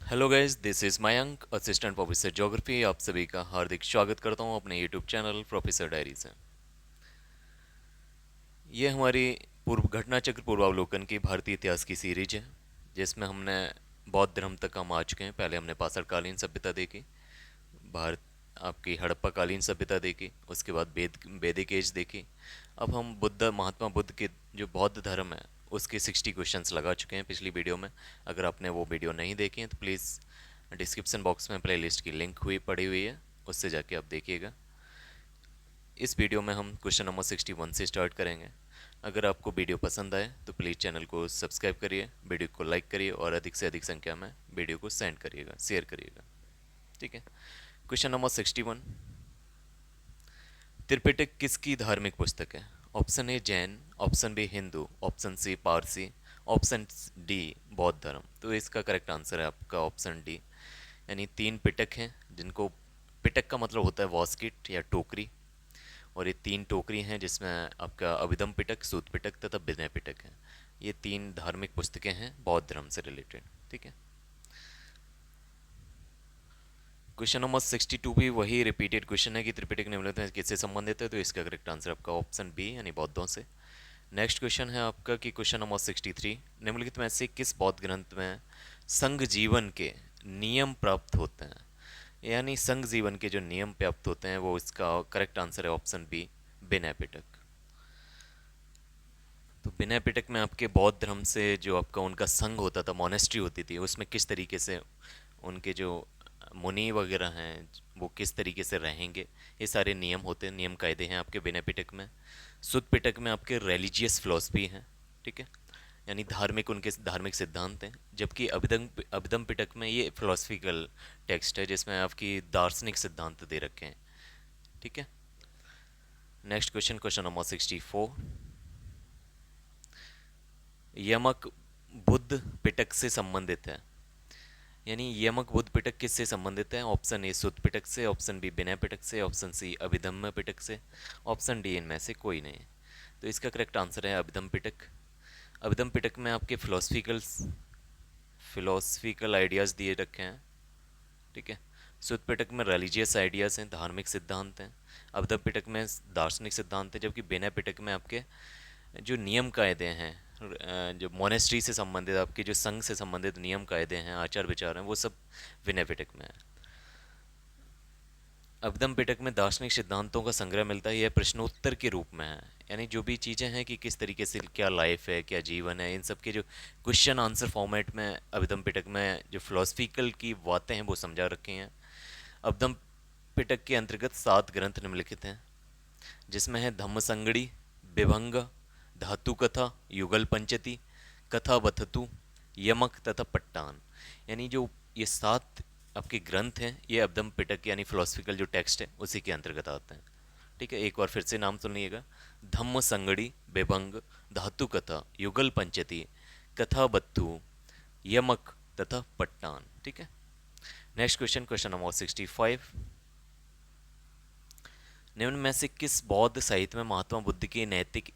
Hello guys, this is Mayank, assistant professor geography. आप सभी का हार्दिक स्वागत करता हूं अपने यूट्यूब चैनल प्रोफेसर डायरी से। ये हमारी पूर्व घटना चक्र पूर्वावलोकन की भारतीय इतिहास की सीरीज है, जिसमें हमने बौद्ध धर्म तक हम आ चुके हैं। पहले हमने पाषाणकालीन सभ्यता देखी, भारत आपकी हड़प्पा कालीन सभ्यता देखी, उसके बाद वैदिक एज देखी। अब हम महात्मा बुद्ध के जो बौद्ध धर्म है उसके 60 क्वेश्चंस लगा चुके हैं पिछली वीडियो में। अगर आपने वो वीडियो नहीं देखी है तो प्लीज़ डिस्क्रिप्शन बॉक्स में प्लेलिस्ट की लिंक पड़ी हुई है, उससे जाके आप देखिएगा। इस वीडियो में हम क्वेश्चन नंबर 61 से स्टार्ट करेंगे। अगर आपको वीडियो पसंद आए तो प्लीज़ चैनल को सब्सक्राइब करिए, वीडियो को लाइक करिए और अधिक से अधिक संख्या में वीडियो को सेंड करिएगा, शेयर करिएगा। ठीक है। क्वेश्चन नंबर 61, त्रिपिटक किसकी धार्मिक पुस्तक है? Option A Jain, option B Hindu, option C Parsi, option D बौद्ध धर्म। तो इसका करेक्ट आंसर है आपका ऑप्शन डी, यानी तीन पिटक हैं जिनको, पिटक का मतलब होता है वॉस्किट या टोकरी, और ये तीन टोकरी हैं जिसमें आपका अभिधम पिटक, सूत पिटक तथा विनय पिटक है। ये तीन धार्मिक पुस्तकें हैं बौद्ध धर्म से रिलेटेड। ठीक है। क्वेश्चन नंबर 62 भी वही रिपीटेड क्वेश्चन है कि त्रिपिटक निम्नलिखित में किससे संबंधित है, तो इसका करेक्ट आंसर आपका ऑप्शन बी यानी बौद्धों से। नेक्स्ट क्वेश्चन है आपका कि क्वेश्चन नंबर 63, निम्नलिखित में से किस बौद्ध ग्रंथ में संघ जीवन के नियम प्राप्त होते हैं? यानी संघ जीवन के जो नियम प्राप्त होते हैं, वो इसका करेक्ट आंसर है ऑप्शन बी विनय पिटक। तो विनय पिटक में आपके बौद्ध धर्म से जो आपका उनका संघ होता था, मोनेस्ट्री होती थी, उसमें किस तरीके से उनके जो मुनि वगैरह हैं वो किस तरीके से रहेंगे, ये सारे नियम होते हैं, नियम कायदे हैं आपके विनय पिटक में। सुत पिटक में आपके रिलीजियस फिलॉसफी हैं। ठीक है, यानी धार्मिक, उनके धार्मिक सिद्धांत हैं। जबकि अभिधम अभिधम पिटक में ये फिलोसफिकल टेक्स्ट है जिसमें आपकी दार्शनिक सिद्धांत दे रखे हैं। ठीक है। नेक्स्ट क्वेश्चन, क्वेश्चन नंबर 64, यमक बुद्ध पिटक से संबंधित है। यानी यमक बुद्ध पिटक किससे संबंधित है? ऑप्शन ए सुत पिटक से, ऑप्शन बी विनय पिटक से, ऑप्शन सी अभिधम्म पिटक से, ऑप्शन डी इनमें से कोई नहीं। तो इसका करेक्ट आंसर है अभिधम पिटक। अभिधम पिटक में आपके फिलोसफिकल आइडियाज़ दिए रखे हैं। ठीक है। सुत पिटक में रिलीजियस आइडियाज़ हैं, धार्मिक सिद्धांत हैं। अभिधम पिटक में दार्शनिक सिद्धांत हैं। जबकि विनय पिटक में आपके जो नियम कायदे हैं, जो मोनेस्ट्री से संबंधित, आपके जो संघ से संबंधित नियम कायदे हैं, आचार विचार हैं, वो सब विनय पिटक में है। अभिधम पिटक में दार्शनिक सिद्धांतों का संग्रह मिलता है, यह प्रश्नोत्तर के रूप में है। यानी जो भी चीज़ें हैं कि किस तरीके से क्या लाइफ है, क्या जीवन है, इन सब के जो क्वेश्चन आंसर फॉर्मेट में अभिधम पिटक में जो फिलोसफिकल की बातें हैं वो समझा रखी हैं। अभिधम पिटक के अंतर्गत 7 ग्रंथ निम्नलिखित हैं, जिसमें है धम्मसंगड़ी, विभंग, धातु कथा, युगल पंचती, कथा बथतु, यमक तथा पट्टान। यानी जो ये 7 आपके ग्रंथ हैं, ये अब्दम पिटक यानी फिलोसफिकल जो टेक्स्ट है उसी के अंतर्गत आते हैं। ठीक है, एक बार फिर से नाम सुन लीजिएगा। धम्म संगड़ी, विभंग, धातु कथा, युगल पंचती, कथा बत्थु, यमक तथा पट्टान। ठीक है। नेक्स्ट क्वेश्चन, क्वेश्चन नंबर 65, निम्न में से किस बौद्ध साहित्य में महात्मा बुद्ध के नैतिक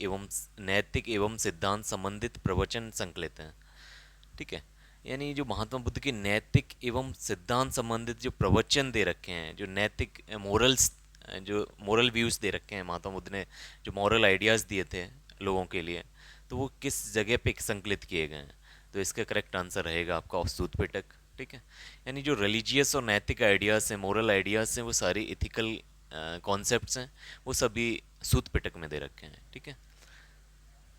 एवं सिद्धांत संबंधित प्रवचन संकलित हैं? ठीक है। यानी जो महात्मा बुद्ध के नैतिक एवं सिद्धांत संबंधित जो प्रवचन दे रखे हैं, जो नैतिक मोरल्स, जो मोरल व्यूज दे रखे हैं महात्मा बुद्ध ने, जो मॉरल आइडियाज़ दिए थे लोगों के लिए, तो वो किस जगह पे संकलित किए गए हैं? तो इसका करेक्ट आंसर रहेगा आपका सूत पिटक। ठीक है। यानी जो रिलीजियस और नैतिक आइडियाज़ हैं, मोरल आइडियाज़ हैं, वो सारी इथिकल कॉन्सेप्ट्स हैं, वो सभी सूत पिटक में दे रखे हैं। ठीक है।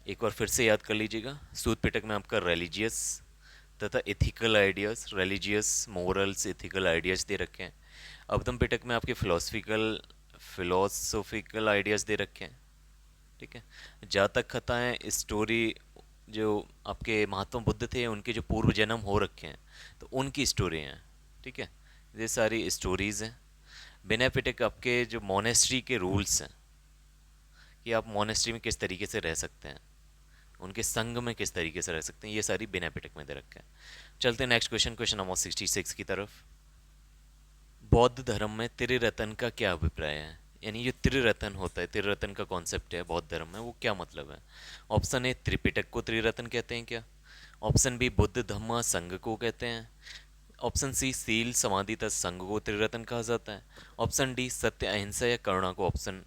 एक बार फिर से याद कर लीजिएगा, सूत पिटक में आपका रिलीजियस तथा ethical ideas, religious morals ethical ideas दे रखे हैं। अवधम पिटक में आपके फिलोसफिकल आइडियाज़ दे रखे हैं। ठीक है। जातक कथाएं, स्टोरी, जो आपके महात्मा बुद्ध थे उनके जो पूर्व जन्म हो रखे हैं तो उनकी स्टोरी हैं। ठीक है, ये सारी स्टोरीज़ हैं। विनय पिटक आपके जो मोनेस्ट्री के रूल्स हैं कि आप मोनेस्ट्री में किस तरीके से रह सकते हैं, उनके संग में किस तरीके से रह सकते हैं, ये सारी विनय पिटक में दे रखा है। चलते हैं नेक्स्ट क्वेश्चन, क्वेश्चन नंबर 66 की तरफ। बौद्ध धर्म में त्रिरत्न का क्या अभिप्राय है? यानी जो त्रिरत्न होता है, त्रिरत्न का कॉन्सेप्ट है बौद्ध धर्म में, वो क्या मतलब है? ऑप्शन ए त्रिपिटक को त्रिरत्न कहते हैं क्या? ऑप्शन बी बुद्ध धम्म संघ को कहते हैं? ऑप्शन सी सील समाधि तथा संग को त्रिरत्न कहा जाता है। ऑप्शन डी सत्य अहिंसा या करुणा को ऑप्शन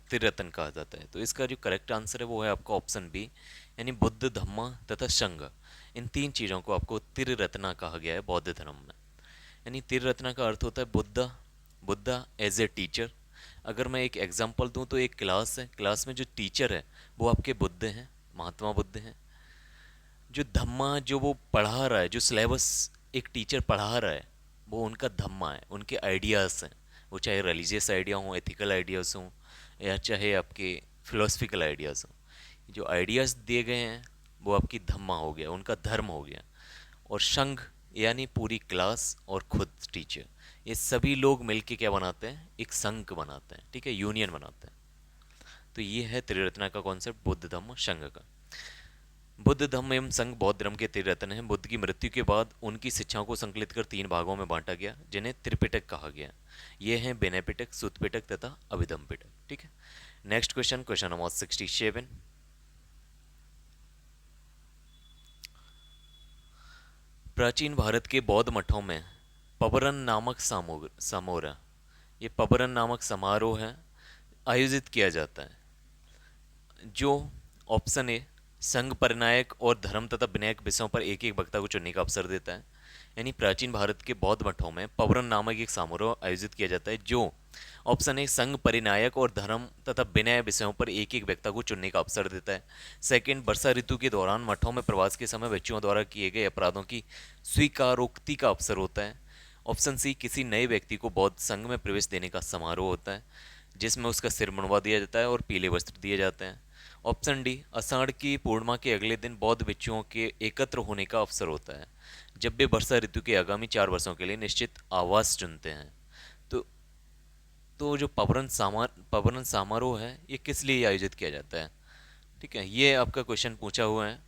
त्रिरत्न कहा जाता है। तो इसका जो करेक्ट आंसर है वो है आपका ऑप्शन बी, यानी बुद्ध धम्मा तथा संघ, इन तीन चीज़ों को आपको त्रिरत्ना कहा गया है बौद्ध धर्म में। यानी त्रिरत्ना का अर्थ होता है Buddha, Buddha as a teacher. अगर मैं एक एग्जांपल दूं तो एक क्लास है, क्लास में जो टीचर है वो आपके बुद्ध हैं, महात्मा बुद्ध हैं। जो धम्मा जो वो पढ़ा रहा है, जो सिलेबस एक टीचर पढ़ा रहा है, वो उनका धम्मा है, उनके आइडियाज़ हैं। वो चाहे रिलीजियस आइडिया हों, एथिकल आइडियाज़ हों, या चाहे आपके फिलोसफिकल आइडियाज़ हों, जो आइडियाज़ दिए गए हैं वो आपकी धम्मा हो गया, उनका धर्म हो गया। और संघ यानी पूरी क्लास और खुद टीचर, ये सभी लोग मिलके क्या बनाते हैं, एक संघ बनाते हैं, ठीक है, यूनियन बनाते हैं। तो ये है त्रिरत्ना का कॉन्सेप्ट, बुद्ध धम्म संघ का। बुद्ध धम्म एवं संघ बौद्ध धर्म के त्रिरत्न हैं। बुद्ध की मृत्यु के बाद उनकी शिक्षाओं को संकलित कर तीन भागों में बांटा गया, जिन्हें त्रिपिटक कहा गया। ये हैं विनय पिटक, सुत्त पिटक तथा अभिधम्म पिटक, ठीक है। Next question, question number 67। प्राचीन भारत के बौद्ध मठों में पबरन नामक सामोरा, ये पबरन नामक समारोह है, आयोजित किया जाता है, जो ऑप्शन ए संघ परिनायक और धर्म तथा विनायक विषयों पर एक एक वक्ता को चुनने का अवसर देता है। यानी प्राचीन भारत के बौद्ध मठों में पबरन नामक एक समारोह आयोजित किया जाता है, जो ऑप्शन ए संघ परिनायक और धर्म तथा विनय विषयों पर एक एक वक्ता को चुनने का अवसर देता है। सेकंड, वर्षा ऋतु के दौरान मठों में प्रवास के समय बच्चों द्वारा किए गए अपराधों की स्वीकारोक्ति का अवसर होता है। ऑप्शन सी, किसी नए व्यक्ति को बौद्ध संघ में प्रवेश देने का समारोह होता है, जिसमें उसका सिर मुंडवा दिया जाता है और पीले वस्त्र दिए जाते हैं। ऑप्शन डी, आषाढ़ की पूर्णिमा के अगले दिन बौद्ध भिक्षुओं के एकत्र होने का अवसर होता है, जब वे वर्षा ऋतु के आगामी 4 वर्षों के लिए निश्चित आवास चुनते हैं। तो जो पबरन समारोह है, ये किस लिए आयोजित किया जाता है, ठीक है, ये आपका क्वेश्चन पूछा हुआ है।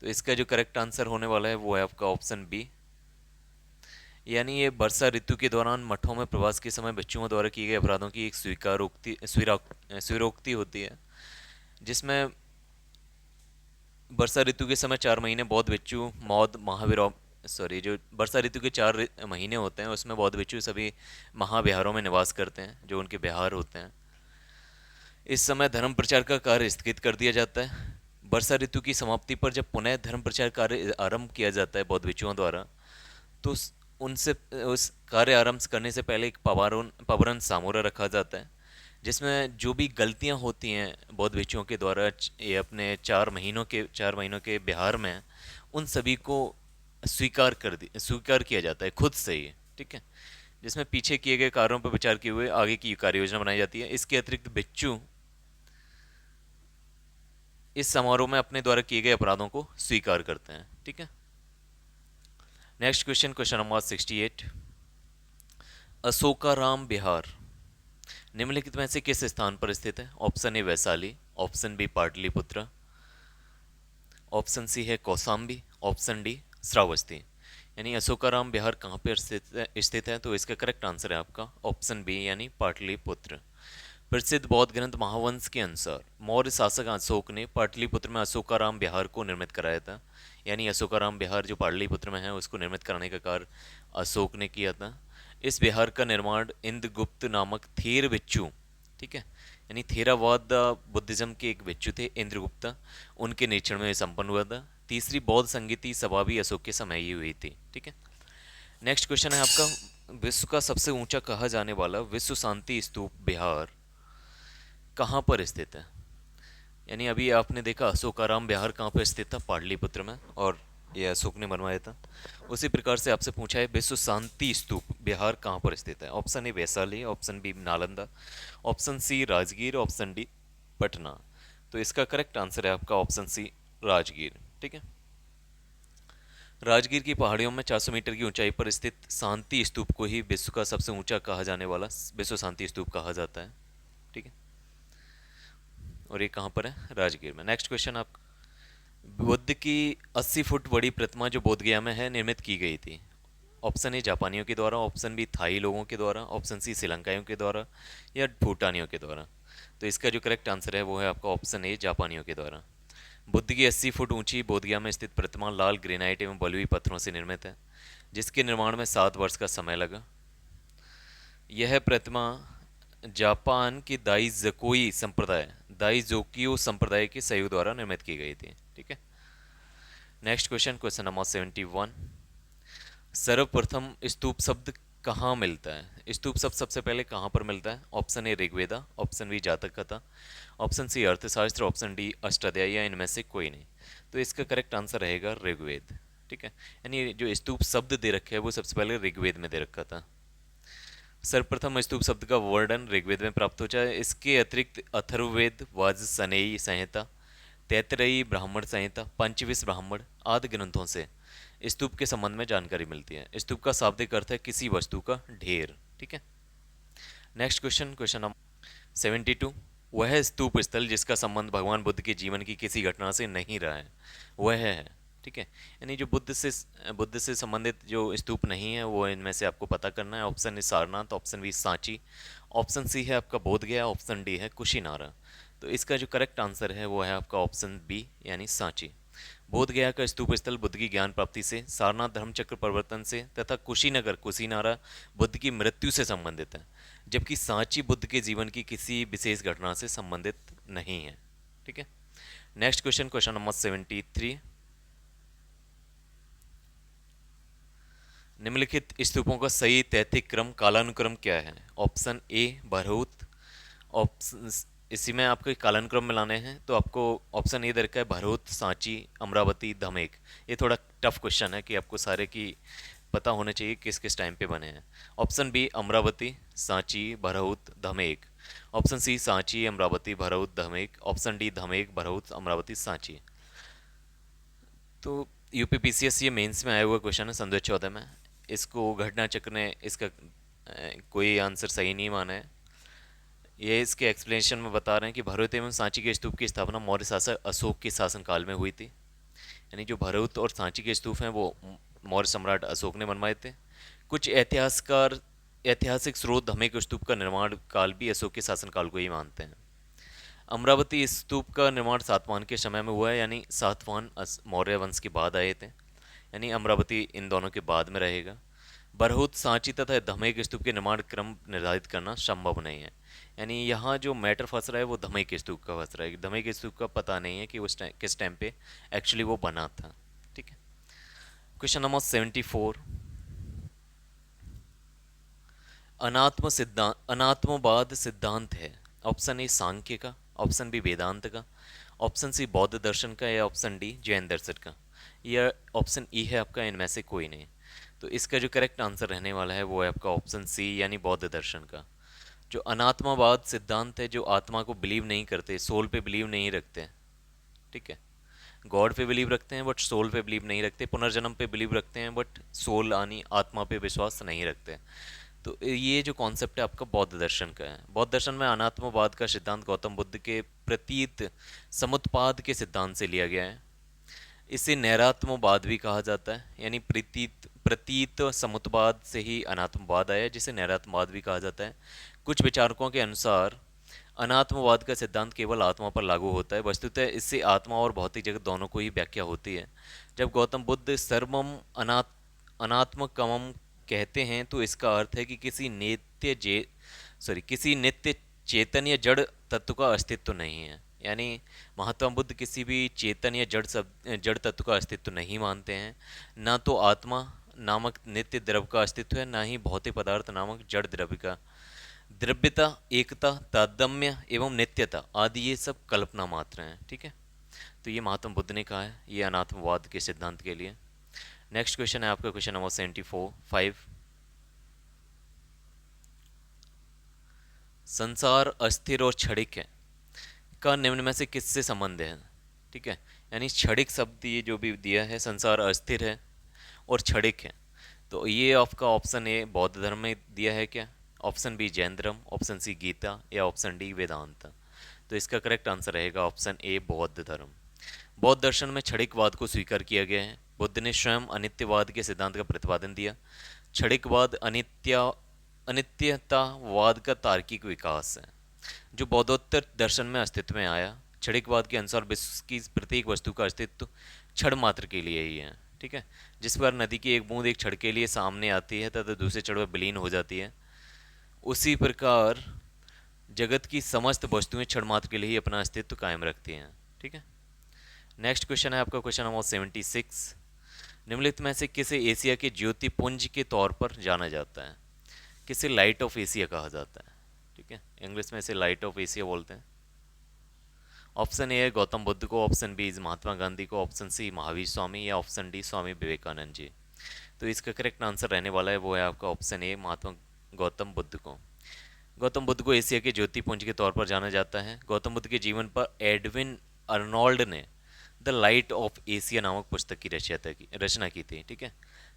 तो इसका जो करेक्ट आंसर होने वाला है वो है आपका ऑप्शन बी, यानी ये वर्षा ऋतु के दौरान मठों में प्रवास के समय बच्चों द्वारा किए गए अपराधों की एक स्वीकारोक्ति होती है, जिसमें वर्षा ऋतु के समय 4 महीने बौद्ध भिक्षु मौद महावीर, सॉरी, जो वर्षा ऋतु के 4 महीने होते हैं उसमें बौद्ध भिक्षु सभी महाविहारों में निवास करते हैं, जो उनके विहार होते हैं। इस समय धर्म प्रचार का कार्य स्थगित कर दिया जाता है। वर्षा ऋतु की समाप्ति पर जब पुनः धर्म प्रचार कार्य आरंभ किया जाता है बौद्ध भिक्षुओं द्वारा, तो उनसे उस कार्य आरंभ करने से पहले एक पबरन सामोरा रखा जाता है, जिसमें जो भी गलतियां होती हैं बौद्ध भिक्षुओं के द्वारा ये अपने 4 महीनों के बिहार में, उन सभी को स्वीकार किया जाता है खुद से ही, ठीक है, जिसमें पीछे किए गए कार्यों पर विचार किए हुए आगे की कार्य योजना बनाई जाती है। इसके अतिरिक्त भिक्षु इस समारोह में अपने द्वारा किए गए अपराधों को स्वीकार करते हैं, ठीक है। Next question, question number 68। Ashokaram Bihar निम्नलिखित में से किस स्थान पर स्थित है? Option A Vaishali, option B Pataliputra, option C है कौसाम्बी, ऑप्शन डी श्रावस्ती। यानी अशोकाराम बिहार कहाँ पर स्थित है? तो इसका करेक्ट आंसर है आपका ऑप्शन बी, यानी पाटलिपुत्र। प्रसिद्ध बौद्ध ग्रंथ महावंश के अनुसार मौर्य शासक अशोक ने पाटलिपुत्र में अशोकाराम बिहार को निर्मित कराया था। यानी अशोकाराम बिहार जो पाटलिपुत्र में है उसको निर्मित कराने का कार्य अशोक ने किया था। इस बिहार का निर्माण इंद्रगुप्त नामक थेर भिक्षु, ठीक है, यानी थेरावाद बुद्धिज्म के एक भिक्षु थे इंद्रगुप्त, उनके निरीक्षण में संपन्न हुआ था। तीसरी बौद्ध संगीति सभा भी अशोक के समय ही हुई थी, ठीक है। नेक्स्ट क्वेश्चन है आपका, विश्व का सबसे ऊंचा कहा जाने वाला विश्व शांति स्तूप बिहार कहाँ पर स्थित है? यानी अभी आपने देखा अशोकाराम बिहार कहाँ पर स्थित था, पाटलिपुत्र में, और यह अशोक ने बनवाया था। उसी प्रकार से आपसे पूछा है विश्व शांति स्तूप बिहार कहाँ पर स्थित है? Option A Vaishali, option B Nalanda, option C Rajgir, option D Patna. तो इसका करेक्ट आंसर है आपका ऑप्शन सी राजगीर, ठीक है। राजगीर की पहाड़ियों में 400 मीटर की ऊंचाई पर स्थित शांति स्तूप को ही विश्व का सबसे ऊंचा कहा जाने वाला विश्व शांति स्तूप कहा जाता है, ठीक है। और ये कहाँ पर है? राजगीर में। नेक्स्ट क्वेश्चन आप, बुद्ध की 80 फुट बड़ी प्रतिमा जो बोधगया में है निर्मित की गई थी? ऑप्शन ए जापानियों के द्वारा, ऑप्शन बी थाई लोगों के द्वारा, ऑप्शन सी श्रीलंकाइयों के द्वारा, या भूटानियों के द्वारा। तो इसका जो करेक्ट आंसर है वो है आपका ऑप्शन ए जापानियों के द्वारा। बुद्ध की 80 फुट ऊंची बोधगया में स्थित प्रतिमा लाल ग्रेनाइट एवं बलुई पत्थरों से निर्मित है। जिसके निर्माण में 7 वर्ष का समय लगा। यह प्रतिमा जापान की दाइजोकियो संप्रदाय के सहयोग द्वारा निर्मित की गई थी। ठीक है। Next question, question number 71। सर्वप्रथम स्तूप शब्द कहाँ मिलता है? स्तूप शब्द सबसे पहले कहाँ पर मिलता है? Option A Rigveda, option B Jataka Katha, option C अर्थशास्त्र, ऑप्शन डी अष्टाध्यायी, या इनमें से कोई नहीं। तो इसका करेक्ट आंसर रहेगा ऋग्वेद। ठीक है। यानी जो स्तूप शब्द दे रखे है वो सबसे पहले ऋग्वेद में दे रखा था। सर्वप्रथम स्तूप शब्द का वर्णन ऋग्वेद में प्राप्त होता है। इसके अतिरिक्त अथर्ववेद, वाजसनेयी संहिता, तैतरेयी ब्राह्मण संहिता, पंचविश ब्राह्मण आदि ग्रंथों से स्तूप के संबंध में जानकारी मिलती है। स्तूप का शाब्दिक अर्थ है किसी वस्तु का ढेर। ठीक है। Next question, question number 72। वह स्तूप स्थल जिसका संबंध भगवान बुद्ध के जीवन की किसी घटना से नहीं रहा है, वह है। ठीक है। यानी जो बुद्ध से संबंधित जो स्तूप नहीं है वो इनमें से आपको पता करना है। Option A Sarnath, option B Sanchi, option C है आपका बोध गया, ऑप्शन डी है कुशीनारा। तो इसका जो करेक्ट आंसर है वो है आपका ऑप्शन बी यानी सांची। बोध गया का स्तूप स्थल बुद्ध की ज्ञान प्राप्ति से, सारनाथ धर्मचक्र परिवर्तन से तथा कुशीनगर कुशीनारा बुद्ध की मृत्यु से संबंधित है, जबकि सांची बुद्ध के जीवन की किसी विशेष घटना से संबंधित नहीं है। ठीक है। Next question, question number 73। निम्नलिखित स्तूपों का सही तैतिक क्रम कालानुक्रम क्या है? ऑप्शन ए भरहुत, ऑप्शन इसी में आपको कालानुक्रम मिलाने हैं तो आपको ऑप्शन ए दे रखा है भरहुत, सांची, अमरावती, धमेक। ये थोड़ा टफ क्वेश्चन है कि आपको सारे की पता होने चाहिए किस किस टाइम पे बने हैं। Option B Amaravati, Sanchi, Bharhut, Dhamek, option C Sanchi, Amaravati, Bharhut, Dhamek, option D Dhamek, Bharhut, Amaravati, Sanchi. तो यूपीपीसीएस ये मेंस में आया हुआ क्वेश्चन है सन 2014 में। इसको घटना चक्र ने इसका कोई आंसर सही नहीं माना है। ये इसके एक्सप्लेनेशन में बता रहे हैं कि भरहुत एवं सांची के स्तूप की स्थापना मौर्य शासक अशोक के शासनकाल में हुई थी। यानी जो भरहुत और सांची के स्तूप हैं वो मौर्य सम्राट अशोक ने बनवाए थे। कुछ ऐतिहासिक स्रोत धमेक स्तूप का निर्माण काल भी अशोक के शासनकाल को ही मानते हैं। अमरावती स्तूप का निर्माण सातवाहन के समय में हुआ है, यानी सातवाहन मौर्य वंश के बाद आए थे, यानी अमरावती इन दोनों के बाद में रहेगा। बरहुत, सांची तथा धमेक स्तूप के निर्माण क्रम निर्धारित करना संभव नहीं है। यानी यहाँ जो मैटर फंस रहा है वो धमेक स्तूप का फंस रहा है। धमेक स्तूप का पता नहीं है कि उस टाइम किस टाइम पे एक्चुअली वो बना था। ठीक है। Question number 74। अनात्मवाद सिद्धांत है। ऑप्शन ए सांख्य का, ऑप्शन बी वेदांत का, ऑप्शन सी बौद्ध दर्शन का, या ऑप्शन डी जैन दर्शन का, या ऑप्शन ई है आपका इनमें से कोई नहीं। तो इसका जो करेक्ट आंसर रहने वाला है वो है आपका ऑप्शन सी यानी बौद्ध दर्शन का। जो अनात्मवाद सिद्धांत है, जो आत्मा को बिलीव नहीं करते, सोल पे बिलीव नहीं रखते। ठीक है। गॉड पे बिलीव रखते हैं बट सोल पे बिलीव नहीं रखते, पुनर्जन्म पे बिलीव रखते हैं बट सोल यानी आत्मा पे विश्वास नहीं रखते। तो ये जो कॉन्सेप्ट है आपका बौद्ध दर्शन का है। बौद्ध दर्शन में अनात्मवाद का सिद्धांत गौतम बुद्ध के प्रतीत समुत्पाद के सिद्धांत से लिया गया है। इसे नैरात्मवाद भी कहा जाता है, यानी प्रतीत प्रतीत समुत्पाद से ही अनात्मवाद आया, जिसे नैरात्मवाद भी कहा जाता है। कुछ विचारकों के अनुसार अनात्मवाद का सिद्धांत केवल आत्मा पर लागू होता है। वस्तुतः इससे आत्मा और भौतिक जगत दोनों को ही व्याख्या होती है। जब गौतम बुद्ध सर्वम अनात्मकमम कहते हैं तो इसका अर्थ है कि किसी नित्य चेतन या जड़ तत्व का अस्तित्व नहीं है। यानी महात्मा बुद्ध किसी भी चेतन या जड़ तत्व का अस्तित्व नहीं मानते हैं। ना तो आत्मा नामक नित्य द्रव्य का अस्तित्व है, ना ही भौतिक पदार्थ नामक जड़ द्रव्य का। द्रव्यता, एकता, तारतम्य एवं नित्यता आदि ये सब कल्पना मात्र हैं। ठीक है। तो ये महात्मा बुद्ध ने कहा है, ये अनात्मवाद के सिद्धांत के लिए। नेक्स्ट क्वेश्चन है आपका क्वेश्चन नंबर 74 संसार अस्थिर और क्षणिक है का निम्न में से किससे संबंध है? ठीक है। यानी क्षणिक शब्द ये जो भी दिया है, संसार अस्थिर है और क्षणिक है, तो ये आपका ऑप्शन ए बौद्ध धर्म में दिया है क्या, ऑप्शन बी जैन धर्म, ऑप्शन सी गीता, या ऑप्शन डी वेदांत। तो इसका करेक्ट आंसर रहेगा ऑप्शन ए बौद्ध धर्म। बौद्ध दर्शन में क्षणिकवाद को स्वीकार किया गया है। बुद्ध ने स्वयं अनित्यवाद के सिद्धांत का प्रतिपादन दिया। क्षणिकवाद अनित्यतावाद का तार्किक विकास है जो बौद्धोत्तर दर्शन में अस्तित्व में आया। क्षणिकवाद के अनुसार विश्व की प्रत्येक वस्तु का अस्तित्व क्षण मात्र के लिए ही है। ठीक है। जिस प्रकार नदी की एक बूंद एक छड़ के लिए सामने आती है तथा दूसरे छड़ में विलीन हो जाती है, उसी प्रकार जगत की समस्त वस्तुएं क्षण मात्र के लिए ही अपना अस्तित्व कायम रखती हैं। ठीक है। नेक्स्ट क्वेश्चन है आपका क्वेश्चन नंबर 76। निम्नलिखित में से किसे एशिया के ज्योतिपुंज के तौर पर जाना जाता है? किसे लाइट ऑफ एशिया कहा जाता है? ठीक है, इंग्लिश में इसे लाइट ऑफ एशिया बोलते हैं। ऑप्शन ए है गौतम बुद्ध को, option B is Mahatma Gandhi को, ऑप्शन सी महावीर स्वामी, या ऑप्शन डी स्वामी विवेकानंद जी। तो इसका करेक्ट आंसर रहने वाला है वो है आपका ऑप्शन ए महात्मा गौतम बुद्ध को। गौतम बुद्ध को एशिया के ज्योतिपुंज के तौर पर जाना जाता है। गौतम बुद्ध के जीवन पर एडविन अर्नोल्ड ने द लाइट ऑफ एशिया नामक पुस्तक की रचना की थी। ठीक है,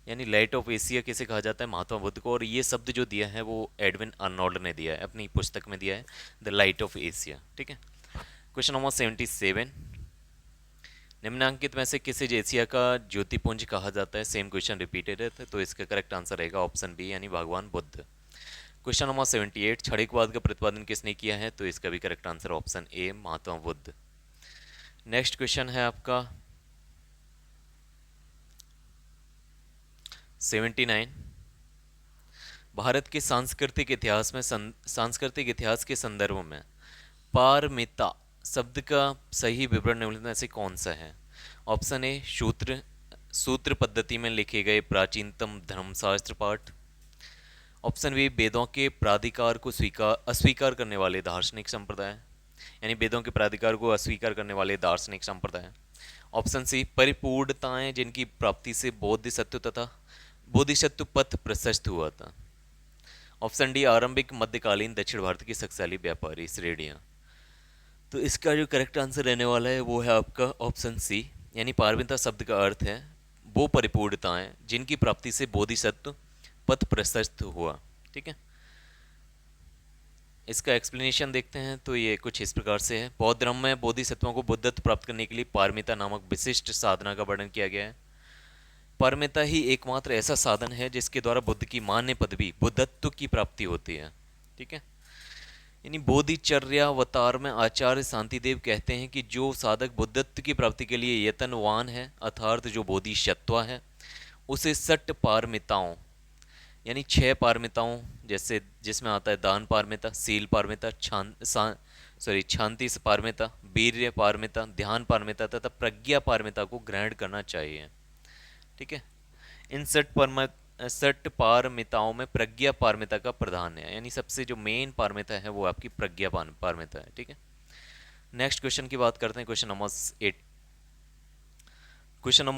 यानी लाइट ऑफ एशिया किसे कहा जाता है? महात्मा बुद्ध को। और ये शब्द जो दिया है वो एडविन अर्नोल्ड ने दिया है, अपनी पुस्तक में दिया है, द लाइट ऑफ एशिया। ठीक है। Question number 77। निम्नांकित में से किसे एशिया का ज्योतिपुंज कहा जाता है? सेम क्वेश्चन रिपीटेड है, तो इसका करेक्ट आंसर रहेगा ऑप्शन बी यानी भगवान बुद्ध। Question number 78। क्षणिकवाद का प्रतिपादन किसने किया है? तो इसका भी correct answer option A Mahatma Buddha. Next question है आपका 79। भारत के सांस्कृतिक इतिहास के संदर्भ में पारमिता शब्द का सही विवरण निम्नलिखित में से कौन सा है? ऑप्शन ए सूत्र सूत्र पद्धति में लिखे गए प्राचीनतम धर्मशास्त्र पाठ, ऑप्शन बी वेदों के प्राधिकार को स्वीकार अस्वीकार करने वाले दार्शनिक संप्रदाय, यानी वेदों के प्राधिकार को अस्वीकार करने वाले दार्शनिक संप्रदाय, ऑप्शन सी परिपूर्णताएं जिनकी प्राप्ति से बोधिसत्व पथ प्रशस्त हुआ था, ऑप्शन डी आरंभिक मध्यकालीन दक्षिण भारत की शक्तिशाली व्यापारी श्रेणियां। तो इसका जो करेक्ट आंसर रहने वाला है वो है आपका ऑप्शन सी, यानी पारमिता शब्द का अर्थ है वो परिपूर्णताएं जिनकी प्राप्ति से बोधिसत्व पथ प्रशस्त हुआ। ठीक है, इसका एक्सप्लेनेशन देखते हैं तो ये कुछ इस प्रकार से है। बौद्ध धर्म में बोधिसत्वों को बुद्धत्व प्राप्त करने के लिए पारमिता नामक विशिष्ट साधना का वर्णन किया गया है। पारमिता ही एकमात्र ऐसा साधन है जिसके द्वारा बुद्ध की मान्य पदवी बुद्धत्व की प्राप्ति होती है। ठीक है, यानी बोधिचर्यावतार में आचार्य शांतिदेव कहते हैं कि जो साधक बुद्धत्व की प्राप्ति के लिए यतनवान है, अर्थात जो बोधिसत्व है, उसे सट पारमिताओं यानी 6 पारमिताओं, जैसे जिसमें आता है दान पारमिता, शील पारमिता, शांति पारमिता, वीर्य पारमिता, ध्यान पारमिता तथा प्रज्ञा पारमिता को ग्रहण करना चाहिए। ठीक है, इन सट पारमिताओं में प्रज्ञा पारमिता का प्रधान है, यानी सबसे जो मेन पारमिता है वो आपकी प्रज्ञा पारमिता है। ठीक है, नेक्स्ट क्वेश्चन की बात करते हैं। Question number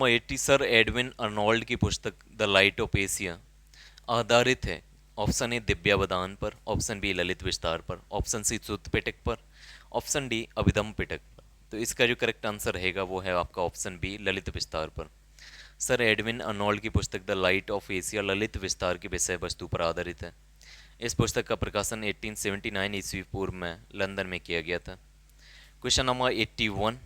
80। Sir Edwin Arnold की पुस्तक द लाइट ऑफ एशिया आधारित है ऑप्शन ए दिव्यावदान पर, ऑप्शन बी ललित विस्तार पर, ऑप्शन सी सुत्त पिटक पर, ऑप्शन डी अभिधम पिटक पर। तो इसका जो करेक्ट आंसर रहेगा वो है आपका ऑप्शन बी ललित विस्तार पर। सर एडविन अर्नोल्ड की पुस्तक the light of Asia Lalit विस्तार की विषय वस्तु पर आधारित है। इस पुस्तक का प्रकाशन 1879 ईस्वी पूर्व में लंदन में किया गया था। Question number 81।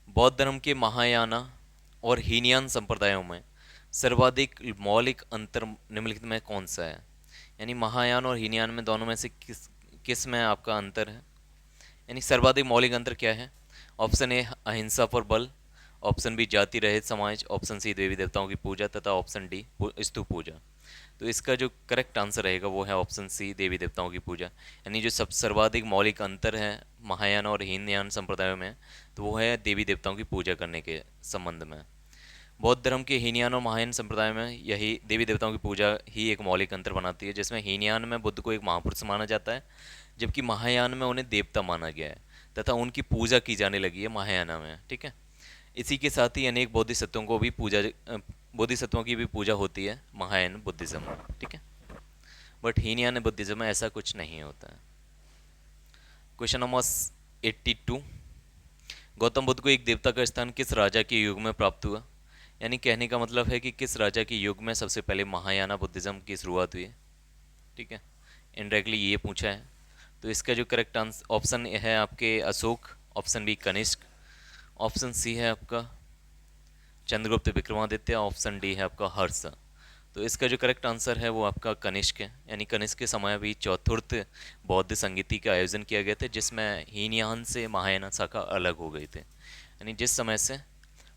बौद्ध धर्म के महायाना और हीनयान संप्रदायों में सर्वाधिक मौलिक अंतर निम्नलिखित में कौन सा है? यानी महायान और हीनयान में दोनों में से किस में आपका अंतर है, यानी सर्वाधिक मौलिक अंतर क्या है? ऑप्शन ए अहिंसा पर बल, ऑप्शन बी जाति रहित समाज, ऑप्शन सी देवी देवताओं की पूजा तथा ऑप्शन डी स्तूप पूजा। तो इसका जो करेक्ट आंसर रहेगा वो है ऑप्शन सी देवी देवताओं की पूजा। यानी जो सब सर्वाधिक मौलिक अंतर है महायान और हीनयान संप्रदायों में, तो वो है देवी देवताओं की पूजा करने के संबंध में। बौद्ध धर्म के हीनयान और महायान संप्रदाय में यही देवी देवताओं की पूजा ही एक मौलिक अंतर बनाती है, जिसमें हीनयान में बुद्ध को एक महापुरुष माना जाता है, जबकि महायान में उन्हें देवता माना गया है तथा उनकी पूजा की जाने लगी है महायाना में। ठीक है, इसी के साथ ही अनेक बोधिसत्वों की भी पूजा होती है महायान बुद्धिज्म में। ठीक है, बट हीनयान बुद्धिज्म में ऐसा कुछ नहीं होता है। Question number 82। गौतम बुद्ध को एक देवता का स्थान किस राजा के युग में प्राप्त हुआ? यानी कहने का मतलब है कि किस राजा के युग में सबसे पहले महायाना बुद्धिज्म की शुरुआत हुई है। ठीक है, इनडायरेक्टली ये पूछा है। तो इसका जो करेक्ट आंसर ऑप्शन है आपके Ashoka, option B Kanishka, option C है आपका चंद्रगुप्त विक्रमादित्य, ऑप्शन डी है आपका हर्ष। तो इसका जो करेक्ट आंसर है वो आपका कनिष्क है, यानी कनिष्क के समय भी चौथुर्थ बौद्ध संगीति का आयोजन किया गया था, जिसमें हीनयान से महायाना शाखा अलग हो गई थे। यानी जिस समय से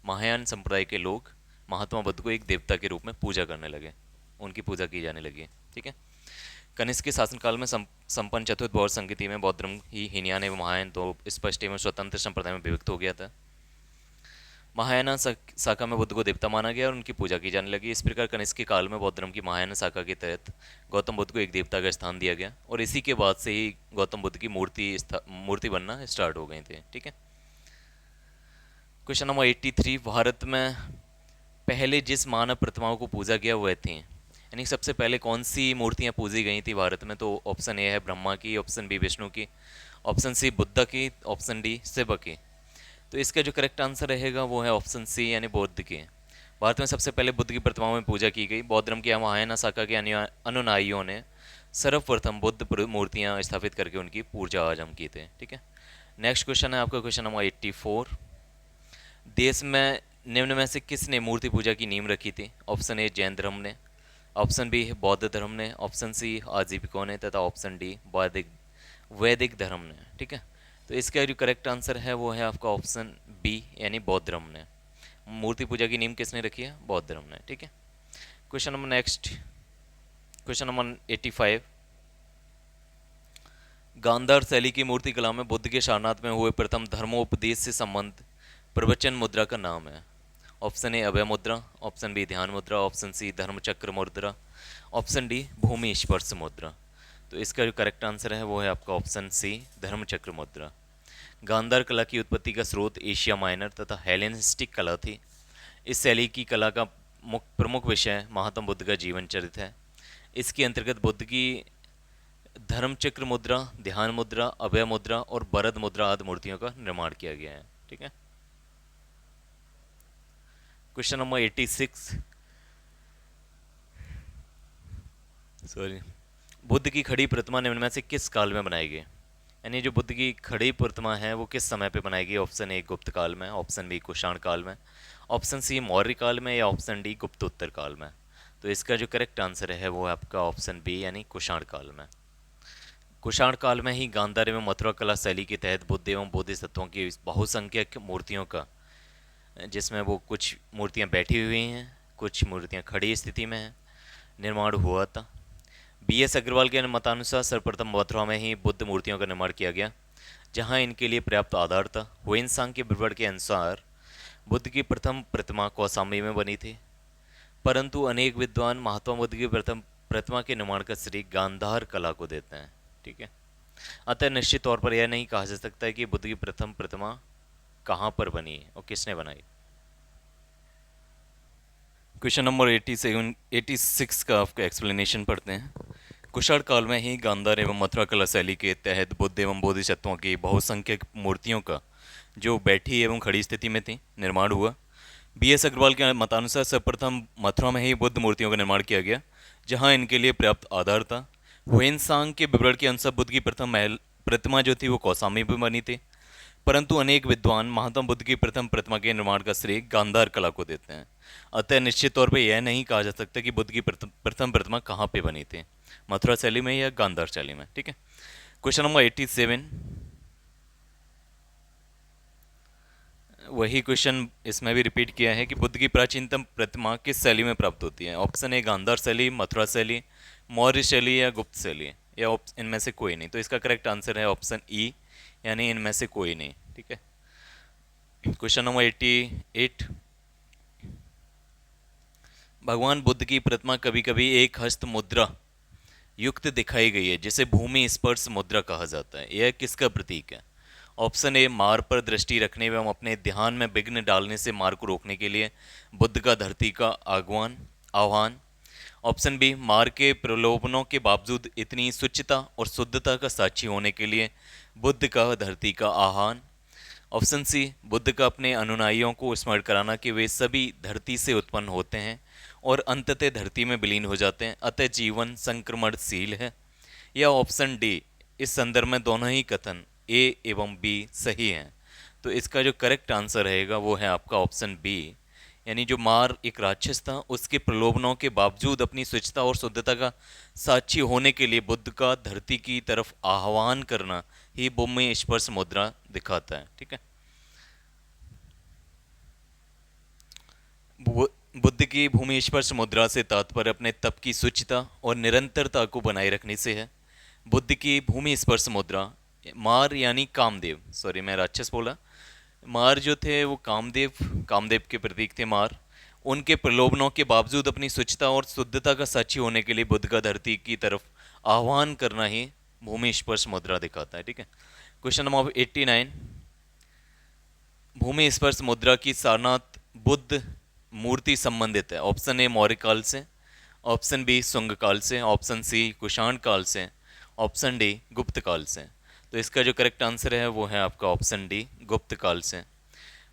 महायान संप्रदाय के लोग महात्मा बुद्ध को एक देवता के रूप में पूजा करने लगे, उनकी पूजा की जाने लगी। ठीक है। कनिष्क के शासनकाल में संपन्न चतुर्थ बौद्ध संगति में बौद्ध धर्म ही हीनयान एवं महायान दो स्पष्ट एवं स्वतंत्र संप्रदाय में विभक्त हो गया था। महायान शाखा में बुद्ध को देवता माना गया और उनकी पूजा की जाने लगी। इस प्रकार कनिष्क के काल में बौद्ध धर्म की महायान शाखा के तहत गौतम बुद्ध को एक देवता का स्थान दिया गया और इसी के बाद से ही गौतम बुद्ध की मूर्ति बनना स्टार्ट हो गई थी। ठीक है। क्वेश्चन नंबर 83, भारत में पहले जिस मानव प्रतिमाओं को पूजा गया वह थी, यानी सबसे पहले कौन सी मूर्तियां पूजी गई थी भारत में? तो ऑप्शन ए है ब्रह्मा की, ऑप्शन बी विष्णु की, ऑप्शन सी बुद्ध की, ऑप्शन डी शिव की। तो इसका जो करेक्ट आंसर रहेगा वो है ऑप्शन सी यानी बुद्ध की। भारत में सबसे पहले बुद्ध की प्रतिमाओं में पूजा की गई। बौद्ध धर्म की महायान शाखा के अनुयायियों ने सर्वप्रथम बुद्ध मूर्तियां स्थापित करके उनकी पूजा आरंभ की थी। ठीक है। नेक्स्ट क्वेश्चन है आपका क्वेश्चन नंबर 84, देश में निम्न में से किसने मूर्ति पूजा की नींव रखी थी? ऑप्शन ए जैन धर्म ने, ऑप्शन बी बौद्ध धर्म ने, ऑप्शन सी आजीविकों ने तथा ऑप्शन डी वैदिक वैदिक धर्म ने। ठीक है। तो इसका जो करेक्ट आंसर है वो है आपका ऑप्शन बी यानी बौद्ध धर्म ने। मूर्ति पूजा की नींव किसने रखी है? बौद्ध धर्म ने। ठीक है। Question number next, question number 85, Gandhara शैली की मूर्ति कला में बुद्ध के सारनाथ में हुए प्रथम धर्मोपदेश से संबंध प्रवचन मुद्रा का नाम है। ऑप्शन ए अभय मुद्रा, ऑप्शन बी ध्यान मुद्रा, ऑप्शन सी धर्मचक्र मुद्रा, ऑप्शन डी भूमि स्पर्श मुद्रा। तो इसका जो करेक्ट आंसर है वो है आपका ऑप्शन सी धर्मचक्र मुद्रा। गांधार कला की उत्पत्ति का स्रोत एशिया माइनर तथा हेलेनिस्टिक कला थी। इस शैली की कला का प्रमुख विषय महात्मा बुद्ध का जीवन चरित्र है। इसके अंतर्गत बुद्ध की धर्मचक्र मुद्रा, ध्यान मुद्रा, अभय मुद्रा और बरद मुद्रा आदि मूर्तियों का निर्माण किया गया है। ठीक है। क्वेश्चन नंबर 86, सॉरी, बुद्ध की खड़ी प्रतिमा निम्न में से किस काल में बनाई गई? यानी जो बुद्ध की खड़ी प्रतिमा है वो किस समय पे बनाई गई? ऑप्शन ए गुप्त काल में, ऑप्शन बी कुषाण काल में, ऑप्शन सी मौर्य काल में या ऑप्शन डी गुप्तोत्तर काल में। तो इसका जो करेक्ट आंसर है वो आपका ऑप्शन बी यानी कुषाण काल में। कुषाण काल में ही गांधार एवं मथुरा कला शैली के तहत बुद्ध एवं बोधिसत्वों की बहुसंख्यक मूर्तियों का, जिसमें वो कुछ मूर्तियां बैठी हुई हैं, कुछ मूर्तियां खड़ी स्थिति में हैं, निर्माण हुआ था। बी.एस. अग्रवाल के मतानुसार सर्वप्रथम मथुरा में ही बुद्ध मूर्तियों का निर्माण किया गया, जहां इनके लिए पर्याप्त आधार था। हुएनसांग के विवरण के अनुसार बुद्ध की प्रथम प्रतिमा कौसाम्बी में बनी थी, परंतु अनेक विद्वान महात्मा बुद्ध की प्रथम प्रतिमा के निर्माण का श्रेय गांधार कला को देते हैं। ठीक है। अतः निश्चित तौर पर यह नहीं कहा जा सकता है कि बुद्ध की प्रथम प्रतिमा कहाँ पर बनी और किसने बनाई। क्वेश्चन नंबर 86 का आपका एक्सप्लेनेशन पढ़ते हैं। कुषाण काल में ही गांधार एवं मथुरा कला शैली के तहत बुद्ध एवं बोधिसत्वों की बहुसंख्यक मूर्तियों का, जो बैठी एवं खड़ी स्थिति में थी, निर्माण हुआ। बी.एस. अग्रवाल के मतानुसार सर्वप्रथम मथुरा में ही बुद्ध मूर्तियों का निर्माण किया गया, जहां इनके लिए पर्याप्त आधार था। हुएनसांग के विवरण के अनुसार बुद्ध की प्रथम प्रतिमा जो थी वो कौसाम्बी में बनी थी, परंतु अनेक विद्वान महात्मा बुद्ध की प्रथम प्रतिमा के निर्माण का श्रेय गांधार कला को देते हैं। अतः निश्चित तौर पर यह नहीं कहा जा सकता कि बुद्ध की प्रथम प्रतिमा कहाँ पे बनी थी, मथुरा शैली में या गांधार शैली में। ठीक है। क्वेश्चन नंबर 87, वही क्वेश्चन इसमें भी रिपीट किया है कि बुद्ध की प्राचीनतम प्रतिमा किस शैली में प्राप्त होती है? ऑप्शन ए गांधार शैली, मथुरा शैली, मौर्य शैली या गुप्त शैली, या इनमें से कोई नहीं। तो इसका करेक्ट आंसर है ऑप्शन ई यानी इनमें से कोई नहीं। ठीक है। क्वेश्चन नंबर 88, भगवान बुद्ध की प्रतिमा कभी कभी एक हस्त मुद्रा युक्त दिखाई गई है, जिसे भूमि स्पर्श मुद्रा कहा जाता है। यह किसका प्रतीक है? ऑप्शन ए मार पर दृष्टि रखने एवं अपने ध्यान में विघ्न डालने से मार को रोकने के लिए बुद्ध का धरती का आह्वान, ऑप्शन बी मार के प्रलोभनों के बावजूद इतनी सुचिता और शुद्धता का साक्षी होने के लिए बुद्ध का धरती का आह्वान, ऑप्शन सी बुद्ध का अपने अनुयायियों को स्मरण कराना कि वे सभी धरती से उत्पन्न होते हैं और अंततः धरती में विलीन हो जाते हैं, अतः जीवन संक्रमणशील है, या ऑप्शन डी इस संदर्भ में दोनों ही कथन ए एवं बी सही हैं। तो इसका जो करेक्ट आंसर रहेगा वो है आपका ऑप्शन बी, यानी जो मार एक राक्षस था, उसके प्रलोभनों के बावजूद अपनी स्वच्छता और शुद्धता का साक्षी होने के लिए बुद्ध का धरती की तरफ आह्वान करना ही भूमि स्पर्श मुद्रा दिखाता है। ठीक है। बुद्ध की भूमि स्पर्श मुद्रा से तात्पर्य अपने तप की शुचिता और निरंतरता को बनाए रखने से है। बुद्ध की भूमि स्पर्श मुद्रा, मार यानी कामदेव, सॉरी मैं राक्षस बोला, मार जो थे वो कामदेव, कामदेव के प्रतीक थे मार। उनके प्रलोभनों के बावजूद अपनी शुचिता और शुद्धता का साक्षी होने के लिए बुद्ध का धरती की तरफ आह्वान करना ही भूमि स्पर्श मुद्रा दिखाता है। ठीक है, क्वेश्चन नंबर 89, भूमि स्पर्श मुद्रा की सारनाथ बुद्ध मूर्ति संबंधित है। ऑप्शन ए मौर्य काल से, ऑप्शन बी सुंग काल से, ऑप्शन सी कुषाण काल से, ऑप्शन डी गुप्त काल से। तो इसका जो करेक्ट आंसर है वो है आपका ऑप्शन डी गुप्त काल से।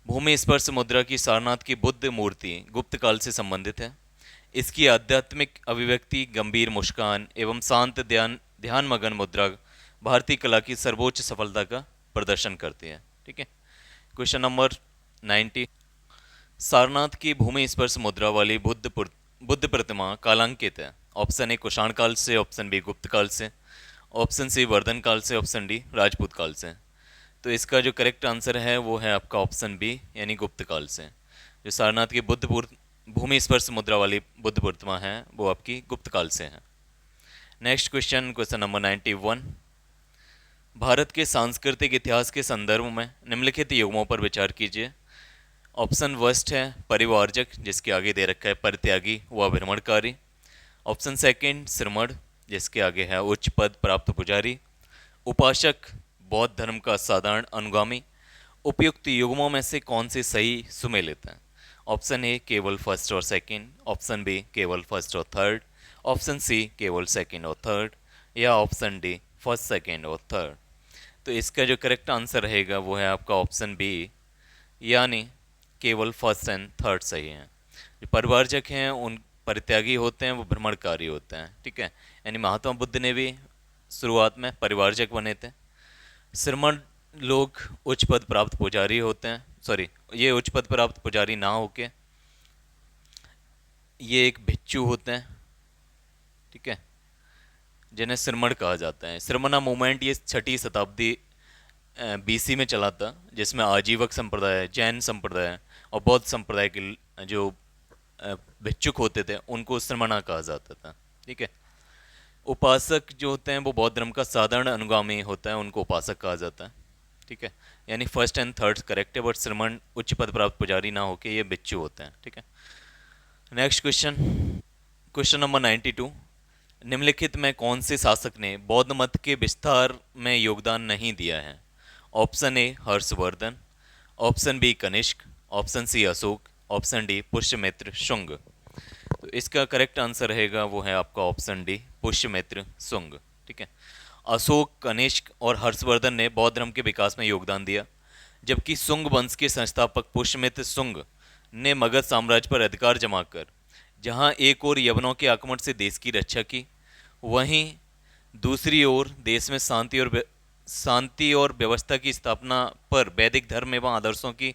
भूमि स्पर्श मुद्रा की सारनाथ की बुद्ध मूर्ति गुप्त काल से संबंधित है। इसकी आध्यात्मिक अभिव्यक्ति, गंभीर मुस्कान एवं शांत ध्यान मगन मुद्रा भारतीय कला की सर्वोच्च सफलता का प्रदर्शन करती है। ठीक है, क्वेश्चन नंबर 90, सारनाथ की भूमि स्पर्श मुद्रा वाली बुद्ध प्रतिमा कालांकित है। ऑप्शन ए कुषाण काल से, ऑप्शन बी गुप्त काल से, ऑप्शन सी वर्धन काल से, ऑप्शन डी राजपूत काल से। तो इसका जो करेक्ट आंसर है वो है आपका ऑप्शन बी यानी गुप्त काल से। जो सारनाथ की भूमि स्पर्श मुद्रा वाली बुद्ध प्रतिमा है वो आपकी गुप्त काल से है। Next question, question number 91, Bharat के सांस्कृतिक इतिहास के संदर्भ में निम्नलिखित युग्मों पर विचार कीजिए। ऑप्शन फर्स्ट है परिवारजक, जिसके आगे दे रखा है परित्यागी व भ्रमणकारी। ऑप्शन सेकंड श्रमण, जिसके आगे है उच्च पद प्राप्त पुजारी। उपासक, बौद्ध धर्म का साधारण अनुगामी। उपयुक्त युग्मों में से कौन से सही सुमेलित हैं? ऑप्शन ए केवल फर्स्ट और सेकंड, ऑप्शन बी केवल फर्स्ट और थर्ड, ऑप्शन सी केवल सेकंड और थर्ड, या ऑप्शन डी फर्स्ट सेकंड और थर्ड। तो इसका जो करेक्ट आंसर रहेगा वो है आपका ऑप्शन बी, यानी केवल फर्स्ट एंड थर्ड सही है। जो परिवारजक हैं उन परित्यागी होते हैं, वो भ्रमणकारी होते हैं। ठीक है, यानी महात्मा बुद्ध ने भी शुरुआत में परिवारजक बने थे। श्रमण लोग उच्च पद प्राप्त पुजारी होते हैं, सॉरी ये उच्च पद प्राप्त पुजारी ना होके ये एक भिक्षु होते हैं। ठीक है, जिन्हें श्रमण कहा जाता है। श्रमणा मूवमेंट ये 6वीं शताब्दी बीसी में चला था, जिसमें आजीवक संप्रदाय, जैन संप्रदाय और बौद्ध संप्रदाय के जो भिक्षुक होते थे उनको श्रमणा कहा जाता था। ठीक है, उपासक जो होते हैं वो बौद्ध धर्म का साधारण अनुगामी होता है, उनको उपासक कहा जाता है। ठीक है, यानी फर्स्ट एंड थर्ड करेक्ट है, बट श्रमण उच्च पद प्राप्त पुजारी ना होके ये भिक्षु होते हैं। ठीक है, नेक्स्ट क्वेश्चन, क्वेश्चन नंबर 92, निम्नलिखित में कौन से शासक ने बौद्ध मत के विस्तार में योगदान नहीं दिया है? Option A Harshavardhana, option B Kanishka, option C Ashoka, option D Pushyamitra Shunga. तो इसका करेक्ट आंसर रहेगा वो है आपका ऑप्शन डी पुष्यमित्र शुंग। ठीक है, अशोक, कनिष्क और हर्षवर्धन ने बौद्ध धर्म के विकास में योगदान दिया, जबकि शुंग वंश के संस्थापक पुष्यमित्र शुंग ने मगध साम्राज्य पर अधिकार जमाकर जहां एक ओर यवनों के आक्रमण से देश की रक्षा की, वहीं दूसरी ओर देश में शांति और व्यवस्था की स्थापना पर वैदिक धर्म एवं आदर्शों की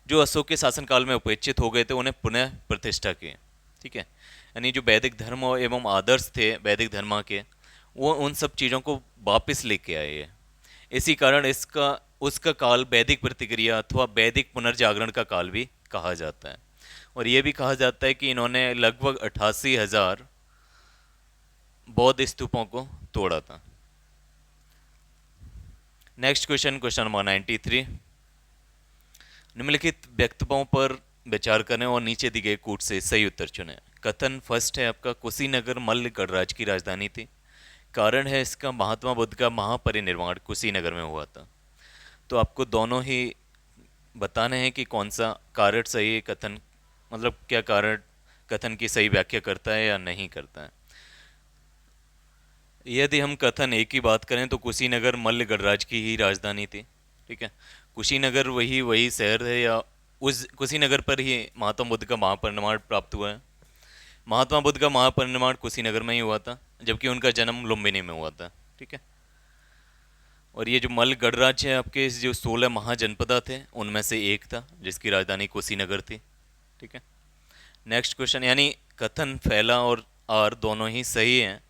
जो अशोक के शासनकाल में उपेक्षित हो गए थे उन्हें पुनः प्रतिष्ठा की। ठीक है, यानी जो वैदिक धर्म एवं आदर्श थे वैदिक धर्म के, वो उन सब चीज़ों को वापस लेके आए हैं। इसी कारण इसका उसका काल वैदिक प्रतिक्रिया अथवा वैदिक पुनर्जागरण का काल भी कहा जाता है। और ये भी कहा जाता है कि इन्होंने लगभग 88,000 बौद्ध स्तूपों को तोड़ा था। नेक्स्ट क्वेश्चन, क्वेश्चन नंबर 93, निम्नलिखित वक्तव्यों पर विचार करें और नीचे दी गई कूट से सही उत्तर चुनें। कथन फर्स्ट है आपका, कुशीनगर मल्ल गणराज्य की राजधानी थी। कारण है इसका महात्मा बुद्ध का महापरिनिर्वाण कुशीनगर में हुआ था। तो आपको दोनों ही बताने हैं कि कौन सा कारण सही है, कथन मतलब क्या कारण कथन की सही व्याख्या करता है या नहीं करता है। यदि हम कथन एक की बात करें तो कुशीनगर मल्ल गणराज्य की ही राजधानी थी। ठीक है, कुशीनगर वही शहर है या उस कुशीनगर पर ही महात्मा बुद्ध का महापरिनिर्वाण प्राप्त हुआ है। महात्मा बुद्ध का महापरिनिर्वाण कुशीनगर में ही हुआ था, जबकि उनका जन्म लुम्बिनी में हुआ था। ठीक है, और ये जो मल्ल गणराज्य है आपके जो 16 महाजनपदा थे उनमें से एक था जिसकी राजधानी कुशीनगर थी। ठीक है, नेक्स्ट क्वेश्चन, यानी कथन फैला और आर दोनों ही सही हैं,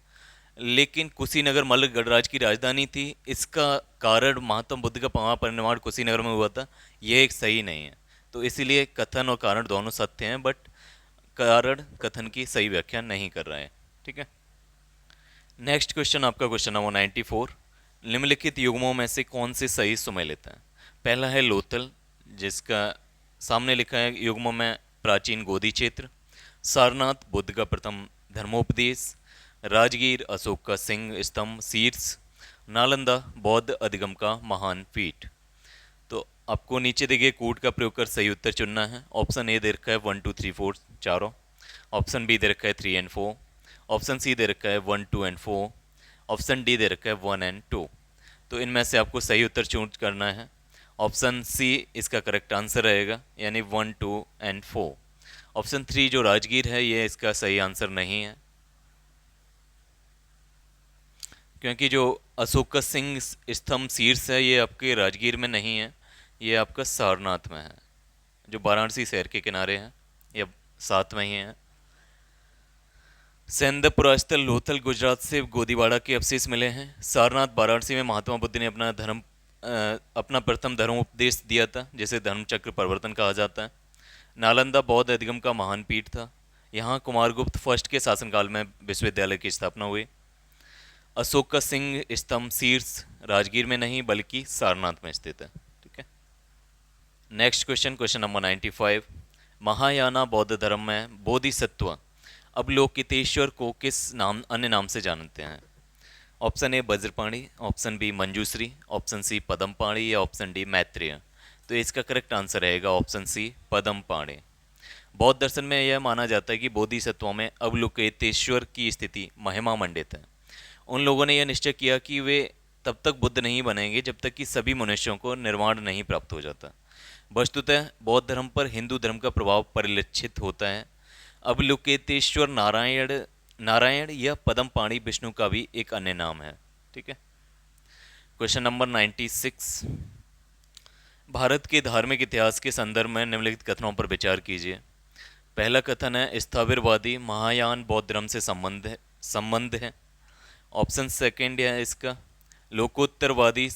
लेकिन कुशीनगर मल्ल गणराज्य की राजधानी थी, इसका कारण महात्मा बुद्ध का महापरिनिर्वाण कुशीनगर में हुआ था, यह एक सही नहीं है। तो इसीलिए कथन और कारण दोनों सत्य हैं, बट कारण कथन की सही व्याख्या नहीं कर रहा है। ठीक है। नेक्स्ट क्वेश्चन आपका क्वेश्चन नंबर 94। निम्नलिखित युग्मों में से कौन से सही सुमेलित है? पहला है लोथल, जिसका सामने लिखा है युग्मों में प्राचीन गोदी क्षेत्र, सारनाथ बुद्ध का प्रथम धर्मोपदेश, राजगीर अशोक का सिंह स्तंभ शीर्ष, नालंदा बौद्ध अधिगम का महान पीठ। तो आपको नीचे दिए गए कोड का प्रयोग कर सही उत्तर चुनना है। ऑप्शन ए दे रखा है 1 2 3 4 चारों, ऑप्शन बी दे रखा है 3 एंड 4, ऑप्शन सी दे रखा है 1 2 एंड 4, ऑप्शन डी दे रखा है 1 एंड 2। तो इनमें से आपको सही उत्तर चूज करना है। ऑप्शन सी इसका करेक्ट आंसर रहेगा, यानी 1 2 एंड 4। ऑप्शन 3 जो राजगीर है ये इसका सही आंसर नहीं है, क्योंकि जो अशोक का सिंह स्तंभ शीर्ष है ये आपके राजगीर में नहीं है, ये आपका सारनाथ में है, जो वाराणसी शहर के किनारे है, या साथ में ही है। सेंधपुरा स्थल लोथल गुजरात से गोदीवाड़ा के अवशेष मिले हैं। सारनाथ वाराणसी में महात्मा बुद्ध ने अपना प्रथम धर्मोपदेश दिया था, जिसे धर्मचक्र परिवर्तन कहा जाता है। नालंदा बौद्ध अधिगम का महान पीठ था, यहाँ कुमारगुप्त फर्स्ट के शासनकाल में विश्वविद्यालय की स्थापना हुई। अशोक का सिंह स्तंभ शीर्ष राजगीर में नहीं बल्कि सारनाथ में स्थित है। ठीक है। Next question, question number 95। Mahayana बौद्ध धर्म में बोधिसत्व अवलोकितेश्वर को किस नाम अन्य नाम से जानते हैं? Option A Vajrapani, option B Manjushri, option C Padmapani या ऑप्शन डी मैत्रेय। तो इसका करेक्ट आंसर रहेगा ऑप्शन सी पदमपाणी। बौद्ध दर्शन में यह माना जाता है कि बोधिसत्वों में अवलोकितेश्वर की स्थिति महिमा मंडित है। उन लोगों ने यह निश्चय किया कि वे तब तक बुद्ध नहीं बनेंगे जब तक कि सभी मनुष्यों को निर्वाण नहीं प्राप्त हो जाता। वस्तुतः बौद्ध धर्म पर हिंदू धर्म का प्रभाव परिलक्षित होता है। अवलोकितेश्वर नारायण या पदमपाणी विष्णु का भी एक अन्य नाम है। ठीक है। Question number 96। भारत के धार्मिक इतिहास के संदर्भ में निम्नलिखित कथनों पर विचार कीजिए। पहला कथन है स्थाविरवादी महायान बौद्ध धर्म से संबंध है। ऑप्शन सेकंड है इसका लोकोत्तरवादी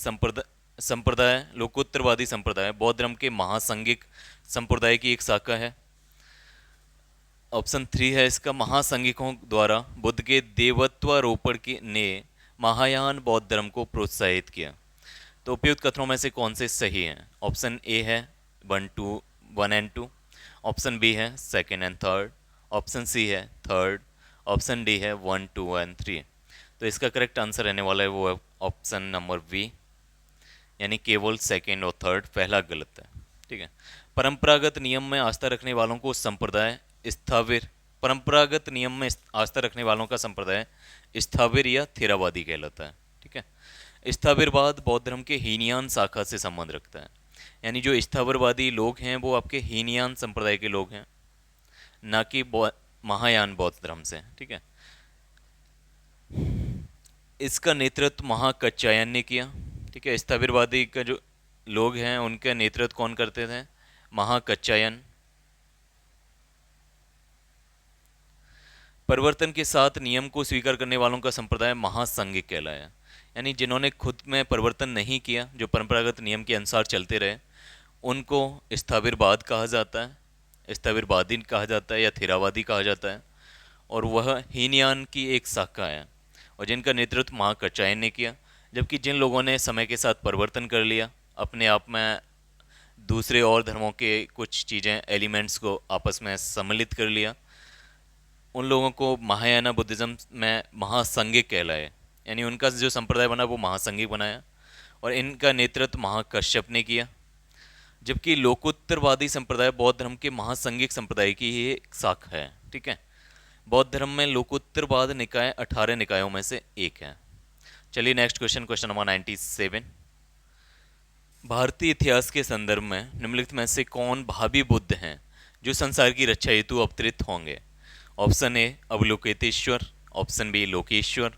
संप्रदाय बौद्ध धर्म के महासंगिक संप्रदाय की एक शाखा है। ऑप्शन 3 है इसका महासंगिकों द्वारा बुद्ध के देवत्वारोपण ने महायान बौद्ध धर्म को प्रोत्साहित किया। तो उपयुक्त कथनों में से कौन से सही हैं? ऑप्शन ए है 1 एंड 2, ऑप्शन बी है 2nd and 3rd, option C है 3rd, ऑप्शन डी है 1 2 एंड 3। तो इसका करेक्ट आंसर रहने वाला है वो है ऑप्शन नंबर बी, यानी केवल 2nd और 3rd, पहला गलत है। ठीक है। परंपरागत नियम में आस्था रखने वालों को संप्रदाय स्थाविर परंपरागत नियम में आस्था रखने वालों का संप्रदाय स्थाविर या थेरावादी कहलाता है। ठीक है। स्थाविरवाद बौद्ध धर्म के हीनयान शाखा से संबंध रखता है, यानी जो स्थाविरवादी लोग हैं वो आपके हीनयान संप्रदाय के लोग हैं, ना कि महायान बौद्ध धर्म से। ठीक है। इसका नेतृत्व महाकच्चायन ने किया। ठीक है। स्थाविरवादी का जो लोग हैं उनका नेतृत्व कौन करते थे? महाकच्चायन। परिवर्तन के साथ नियम को स्वीकार करने वालों का संप्रदाय महासंघिक कहलाया, यानी जिन्होंने खुद में परिवर्तन नहीं किया, जो परंपरागत नियम के अनुसार चलते रहे, उनको स्थाविरवाद कहा जाता है, स्थाविरवादी कहा जाता है या थेरावादी कहा जाता है, और वह हीनयान की एक शाखा है और जिनका नेतृत्व महाकच्चायन ने किया। जबकि जिन लोगों ने समय के साथ परिवर्तन कर लिया, अपने आप में दूसरे और धर्मों के कुछ चीज़ें एलिमेंट्स को आपस में सम्मिलित कर लिया, उन लोगों को महायाना बुद्धिज़्म में महासंघिक कहलाए, यानी उनका जो संप्रदाय बना वो महासंघिक बनाया और इनका नेतृत्व महाकश्यप ने किया। जबकि लोकोत्तरवादी संप्रदाय बौद्ध धर्म के महासंघिक संप्रदाय की ही एक शाखा है। ठीक है। बौद्ध धर्म में लोकोत्तरवाद निकाय 18 निकायों में से एक है। चलिए नेक्स्ट क्वेश्चन, क्वेश्चन नंबर 97। भारतीय इतिहास के संदर्भ में निम्नलिखित में से कौन भावी बुद्ध हैं जो संसार की रक्षा हेतु अवतरित होंगे? Option A Avalokiteshvara, option B Lokeshvara,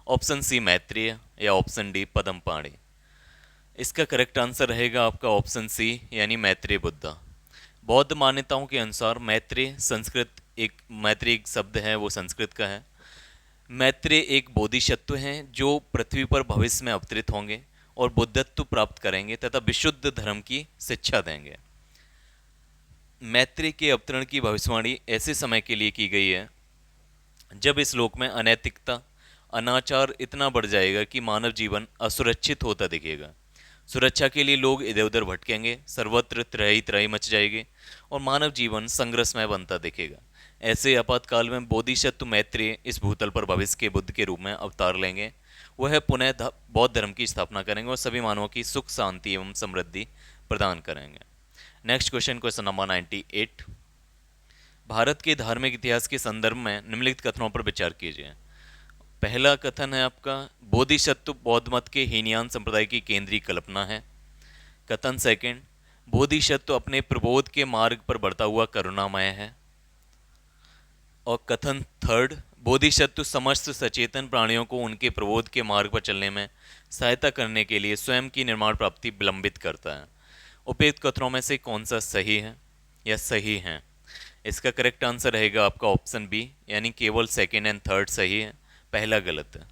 option C Maitreya या ऑप्शन डी पदमपाणी। इसका करेक्ट आंसर रहेगा आपका ऑप्शन सी, यानी मैत्रेय बुद्ध। बौद्ध मान्यताओं के अनुसार मैत्रेय एक शब्द है, वो संस्कृत का है। मैत्रेय एक बोधिसत्व हैं जो पृथ्वी पर भविष्य में अवतरित होंगे और बुद्धत्व प्राप्त करेंगे तथा विशुद्ध धर्म की शिक्षा देंगे। मैत्री के अवतरण की भविष्यवाणी ऐसे समय के लिए की गई है जब इस लोक में अनैतिकता, अनाचार इतना बढ़ जाएगा कि मानव जीवन असुरक्षित होता दिखेगा। सुरक्षा के लिए लोग इधर उधर भटकेंगे, सर्वत्र त्राही त्राही मच जाएगी और मानव जीवन संघर्षमय बनता दिखेगा। ऐसे आपातकाल में बोधिसत्व मैत्रेय इस भूतल पर भविष्य के बुद्ध के रूप में अवतार लेंगे। वह पुनः बौद्ध धर्म की स्थापना करेंगे और सभी मानवों की सुख शांति एवं समृद्धि प्रदान करेंगे। Next question, question number 98। Bharat के धार्मिक इतिहास के संदर्भ में निम्नलिखित कथनों पर विचार कीजिए। पहला कथन है आपका, बोधिसत्व बौद्ध मत के हीनयान संप्रदाय की केंद्रीय कल्पना है। कथन सेकंड, बोधिसत्व अपने प्रबोध के मार्ग पर बढ़ता हुआ करुणामय है। और कथन थर्ड, बोधिसत्व समस्त सचेतन प्राणियों को उनके प्रबोध के मार्ग पर चलने में सहायता करने के लिए स्वयं की निर्माण प्राप्ति विलंबित करता है। उपयुक्त कथनों में से कौन सा सही है या सही है? इसका करेक्ट आंसर रहेगा आपका ऑप्शन बी, यानी केवल सेकंड एंड थर्ड सही है, पहला गलत है।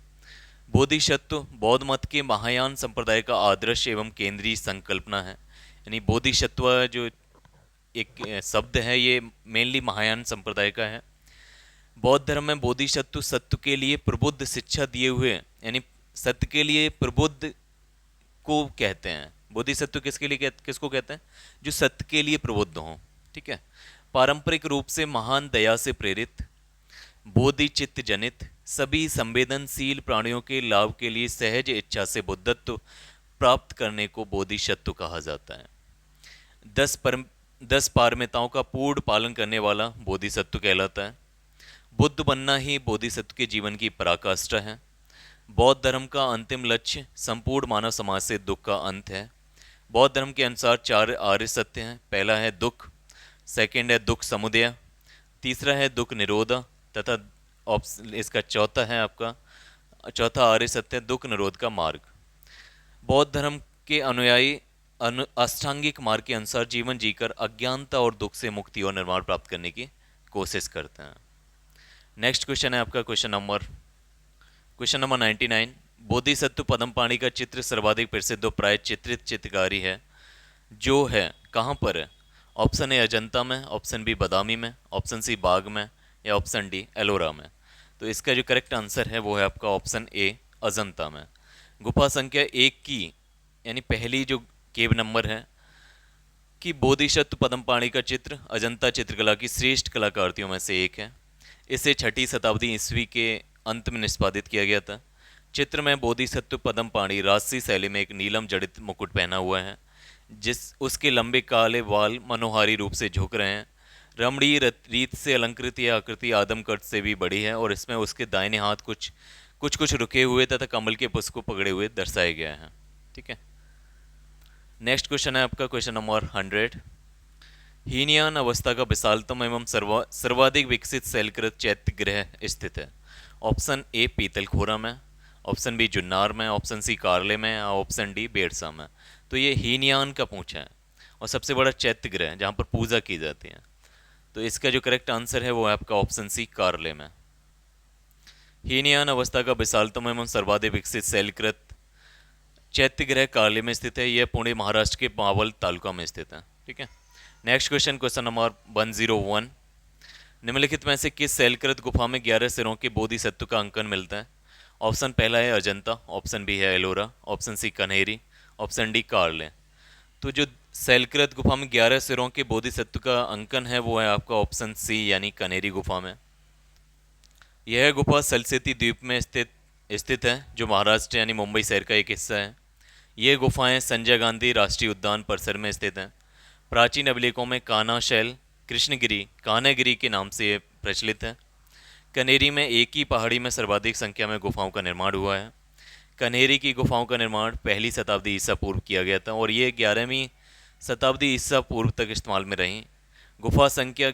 बोधिसत्व बौद्ध मत के महायान संप्रदाय का आदर्श एवं केंद्रीय संकल्पना है। यानी बोधिसत्व जो एक शब्द है ये मेनली महायान संप्रदाय का है। बौद्ध धर्म में बोधिसत्व सत्य के लिए प्रबुद्ध शिक्षा दिए हुए, यानी सत्य के लिए प्रबुद्ध को कहते हैं। बोधिसत्व किसके लिए किसको कहते हैं? जो सत्य के लिए प्रबुद्ध हों। ठीक है। पारंपरिक रूप से महान दया से प्रेरित, बोधिचित्त जनित, सभी संवेदनशील प्राणियों के लाभ के लिए सहज इच्छा से बुद्धत्व प्राप्त करने को बोधिसत्व कहा जाता है। 10 पारमिताओं का पूर्ण पालन करने वाला बोधिसत्व कहलाता है। बुद्ध बनना ही बोधिसत्व के जीवन की पराकाष्ठा है। बौद्ध धर्म का अंतिम लक्ष्य संपूर्ण मानव समाज से दुख का अंत है। बौद्ध धर्म के अनुसार 4 आर्य सत्य हैं। पहला है दुख, सेकंड है दुख समुदय, तीसरा है दुख निरोधा, तथा इसका चौथा है आपका चौथा आर्य सत्य दुख निरोध का मार्ग। बौद्ध धर्म के अनुयायी अष्टांगिक मार्ग के अनुसार जीवन जीकर अज्ञानता और दुख से मुक्ति और निर्वाण प्राप्त करने की कोशिश करते हैं। नेक्स्ट क्वेश्चन है आपका क्वेश्चन नंबर 99। बोधिसत्व पद्मपाणि का चित्र सर्वाधिक प्रसिद्ध और प्राय चित्रित चित्रकारी है, जो है कहाँ पर है? ऑप्शन ए अजंता में, ऑप्शन बी बादामी में, ऑप्शन सी बाग में, या ऑप्शन डी एलोरा में। तो इसका जो करेक्ट आंसर है वो है आपका ऑप्शन ए अजंता में। गुफा संख्या 1 की, यानी पहली जो केव नंबर है कि बोधिसत्व पद्मपाणि का चित्र अजंता चित्रकला की श्रेष्ठ कलाकृतियों में से एक है। इसे 6ठी शताब्दी ईस्वी के अंत में निष्पादित किया गया था। चित्र में बोधिसत्व पद्मपाणि राजसी शैली में एक नीलम जड़ित मुकुट पहना हुआ है, जिस उसके लंबे काले बाल मनोहारी रूप से झुक रहे हैं। रमणीय रीत से अलंकृत यह आकृति आदमकद से भी बड़ी है और इसमें उसके दाहिने हाथ कुछ रुके हुए तथा कमल के पुष्प को पकड़े हुए दर्शाया गया है। ठीक है। नेक्स्ट क्वेश्चन है आपका क्वेश्चन नंबर 100। हीनयान अवस्था का विशालतम एवं सर्वाधिक विकसित शैलकृत चैत्य गृह स्थित है। ऑप्शन ए पीतलखोरा में, ऑप्शन बी जुन्नार में, ऑप्शन सी कारले में, ऑप्शन डी बेरसा में। तो ये हीनयान का पूछा है और सबसे बड़ा चैत्य गृह जहाँ पर पूजा की जाती है। तो इसका जो करेक्ट आंसर है वो है आपका ऑप्शन सी कारले में। हीनयान अवस्था का विशालतम एवं सर्वाधिक विकसित शैलकृत चैत्य गृह कारले में स्थित है। यह पुणे महाराष्ट्र के पावल तालुका में स्थित है। ठीक है। Next question, question number 101। निम्नलिखित में से किस शैलकृत गुफा में 11 सिरों के बोधिसत्व का अंकन मिलता है? ऑप्शन पहला है अजंता, ऑप्शन बी है Ellora, option C Kanheri, option D Karle. तो जो शैलकृत गुफा में 11 सिरों के बोधिसत्व का अंकन है वो है आपका ऑप्शन सी, यानी कन्हेरी गुफा में। यह गुफा सलसेती द्वीप में स्थित है, जो महाराष्ट्र यानी मुंबई शहर का एक हिस्सा है। ये गुफाएं संजय गांधी राष्ट्रीय उद्यान परिसर में स्थित हैं। प्राचीन अभिलेखों में कान्हा शैल, कृष्णगिरी, कान्हागिरी के नाम से ये प्रचलित है। कनेरी में एक ही पहाड़ी में सर्वाधिक संख्या में गुफाओं का निर्माण हुआ है। कनेरी की गुफाओं का निर्माण 1ली शताब्दी ईसा पूर्व किया गया था और ये 11वीं शताब्दी ईसा पूर्व तक इस्तेमाल में रही। गुफा संख्या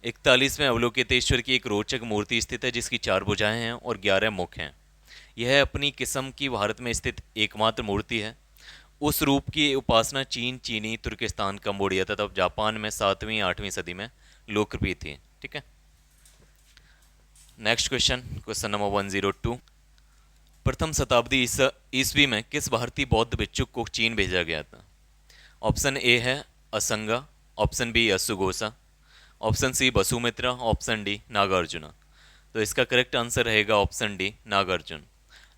41 में अवलोकितेश्वर की एक रोचक मूर्ति स्थित है, जिसकी 4 भुजाएं हैं और 11 मुख हैं। यह अपनी किस्म की भारत में स्थित एकमात्र मूर्ति है। उस रूप की उपासना चीन, चीनी, तुर्किस्तान, कंबोडिया तथा जापान में 7वीं 8वीं सदी में लोकप्रिय थी। ठीक है। Next question, question number 102। प्रथम शताब्दी ईस्वी में किस भारतीय बौद्ध भिक्षुक को चीन भेजा गया था? ऑप्शन ए है असंगा, ऑप्शन बी अश्वघोषा, option C Vasumitra, option D Nagarjuna. तो इसका करेक्ट आंसर रहेगा ऑप्शन डी नागार्जुन।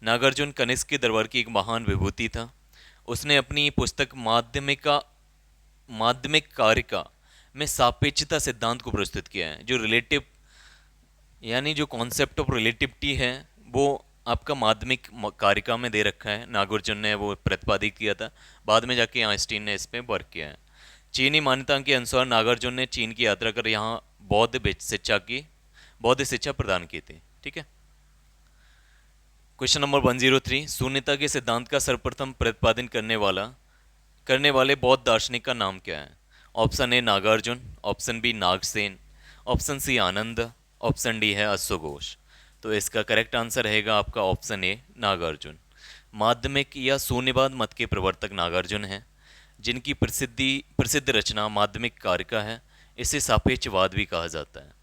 नागार्जुन कनिष्क के दरबार की एक महान विभूति था। उसने अपनी पुस्तक माध्यमिक कारिका में सापेक्षता सिद्धांत को प्रस्तुत किया है। जो रिलेटिव यानी जो कॉन्सेप्ट ऑफ रिलेटिविटी है वो आपका माध्यमिक कारिका में दे रखा है। नागार्जुन ने वो प्रतिपादित किया था, बाद में जाके आइंस्टीन ने इस पे वर्क किया है। चीनी मान्यता के अनुसार नागार्जुन ने चीन की यात्रा कर यहाँ बौद्ध शिक्षा प्रदान की थी। ठीक है। क्वेश्चन नंबर 103, शून्यता के सिद्धांत का सर्वप्रथम प्रतिपादन करने वाले बौद्ध दार्शनिक का नाम क्या है? Option A Nagarjuna, option B Nagasena, option C Ananda, option D है अश्वघोष। तो इसका करेक्ट आंसर रहेगा आपका ऑप्शन ए नागार्जुन। माध्यमिक या शून्यवाद मत के प्रवर्तक नागार्जुन हैं, जिनकी प्रसिद्ध रचना माध्यमिक कारिका है। इसे सापेक्षवाद भी कहा जाता है,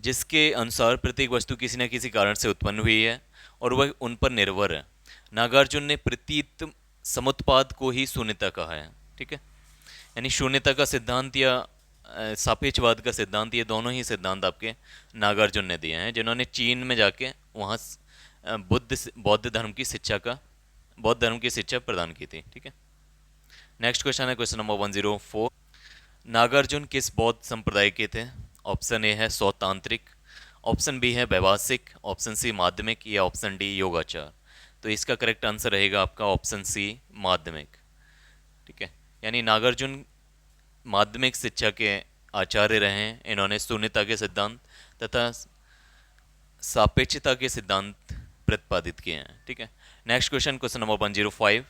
जिसके अनुसार प्रत्येक वस्तु किसी न किसी कारण से उत्पन्न हुई है और वह उन पर निर्भर है। नागार्जुन ने प्रतीत समुत्पाद को ही शून्यता कहा है। ठीक है। यानी शून्यता का सिद्धांत या सापेक्षवाद का सिद्धांत, ये दोनों ही सिद्धांत आपके नागार्जुन ने दिए हैं, जिन्होंने चीन में जाके वहाँ बौद्ध धर्म की शिक्षा प्रदान की थी। ठीक है। नेक्स्ट क्वेश्चन है क्वेश्चन नंबर 104। नागार्जुन किस बौद्ध संप्रदाय के थे? ऑप्शन ए है सौतांत्रिक, ऑप्शन बी है वैवासिक, ऑप्शन सी माध्यमिक या ऑप्शन डी योगाचार। तो इसका करेक्ट आंसर रहेगा आपका ऑप्शन सी माध्यमिक। ठीक है। यानी नागार्जुन माध्यमिक शिक्षा के आचार्य रहे हैं। इन्होंने शून्यता के सिद्धांत तथा सापेक्षता के सिद्धांत प्रतिपादित किए हैं। ठीक है। Next question question number 105।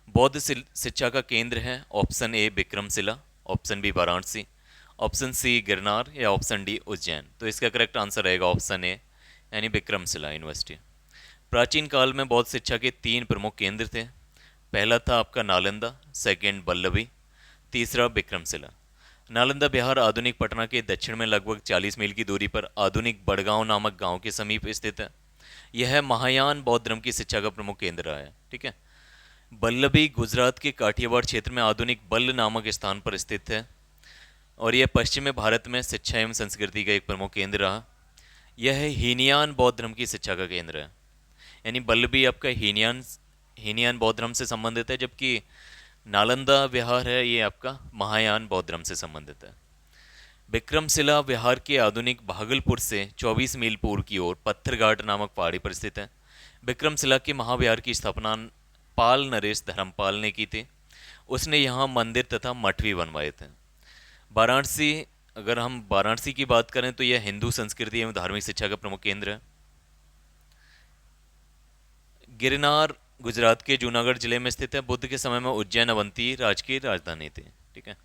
बौद्ध शिक्षा का केंद्र है। Option A Vikramshila, option B Varanasi, option C Girnar या ऑप्शन डी उज्जैन। तो इसका करेक्ट आंसर रहेगा ऑप्शन ए यानी विक्रमशिला यूनिवर्सिटी। प्राचीन काल में बौद्ध शिक्षा के 3 प्रमुख केंद्र थे। पहला था आपका नालंदा, सेकंड वल्लभी, तीसरा विक्रमशिला। नालंदा बिहार आधुनिक पटना के दक्षिण में लगभग 40 मील की दूरी पर आधुनिक बड़गांव नामक गांव के समीप स्थित है। यह महायान बौद्ध धर्म की शिक्षा का प्रमुख केंद्र रहा है। ठीक है। वल्लभी गुजरात के काठियावाड़ क्षेत्र में आधुनिक बल्ल नामक स्थान पर स्थित है और यह पश्चिमी भारत में शिक्षा एवं संस्कृति का एक प्रमुख केंद्र रहा। यह हीनयान बौद्ध धर्म की शिक्षा का केंद्र है। यानी वल्लभी आपका हीनयान बौद्ध धर्म से संबंधित है, जबकि नालंदा विहार है ये आपका महायान बौद्ध धर्म से संबंधित है। विक्रमशिला विहार के आधुनिक भागलपुर से 24 मील पूर्व की ओर पत्थरघाट नामक पहाड़ी पर स्थित है। विक्रमशिला के महाविहार की स्थापना पाल नरेश धर्मपाल ने की थी। उसने यहाँ मंदिर तथा मठ भी बनवाए थे। वाराणसी, अगर हम वाराणसी की बात करें तो यह हिंदू संस्कृति एवं धार्मिक शिक्षा का प्रमुख केंद्र है। गिरनार गुजरात के जूनागढ़ जिले में स्थित है। बुद्ध के समय में उज्जैन अवंती राज्य की राजधानी थी। ठीक है।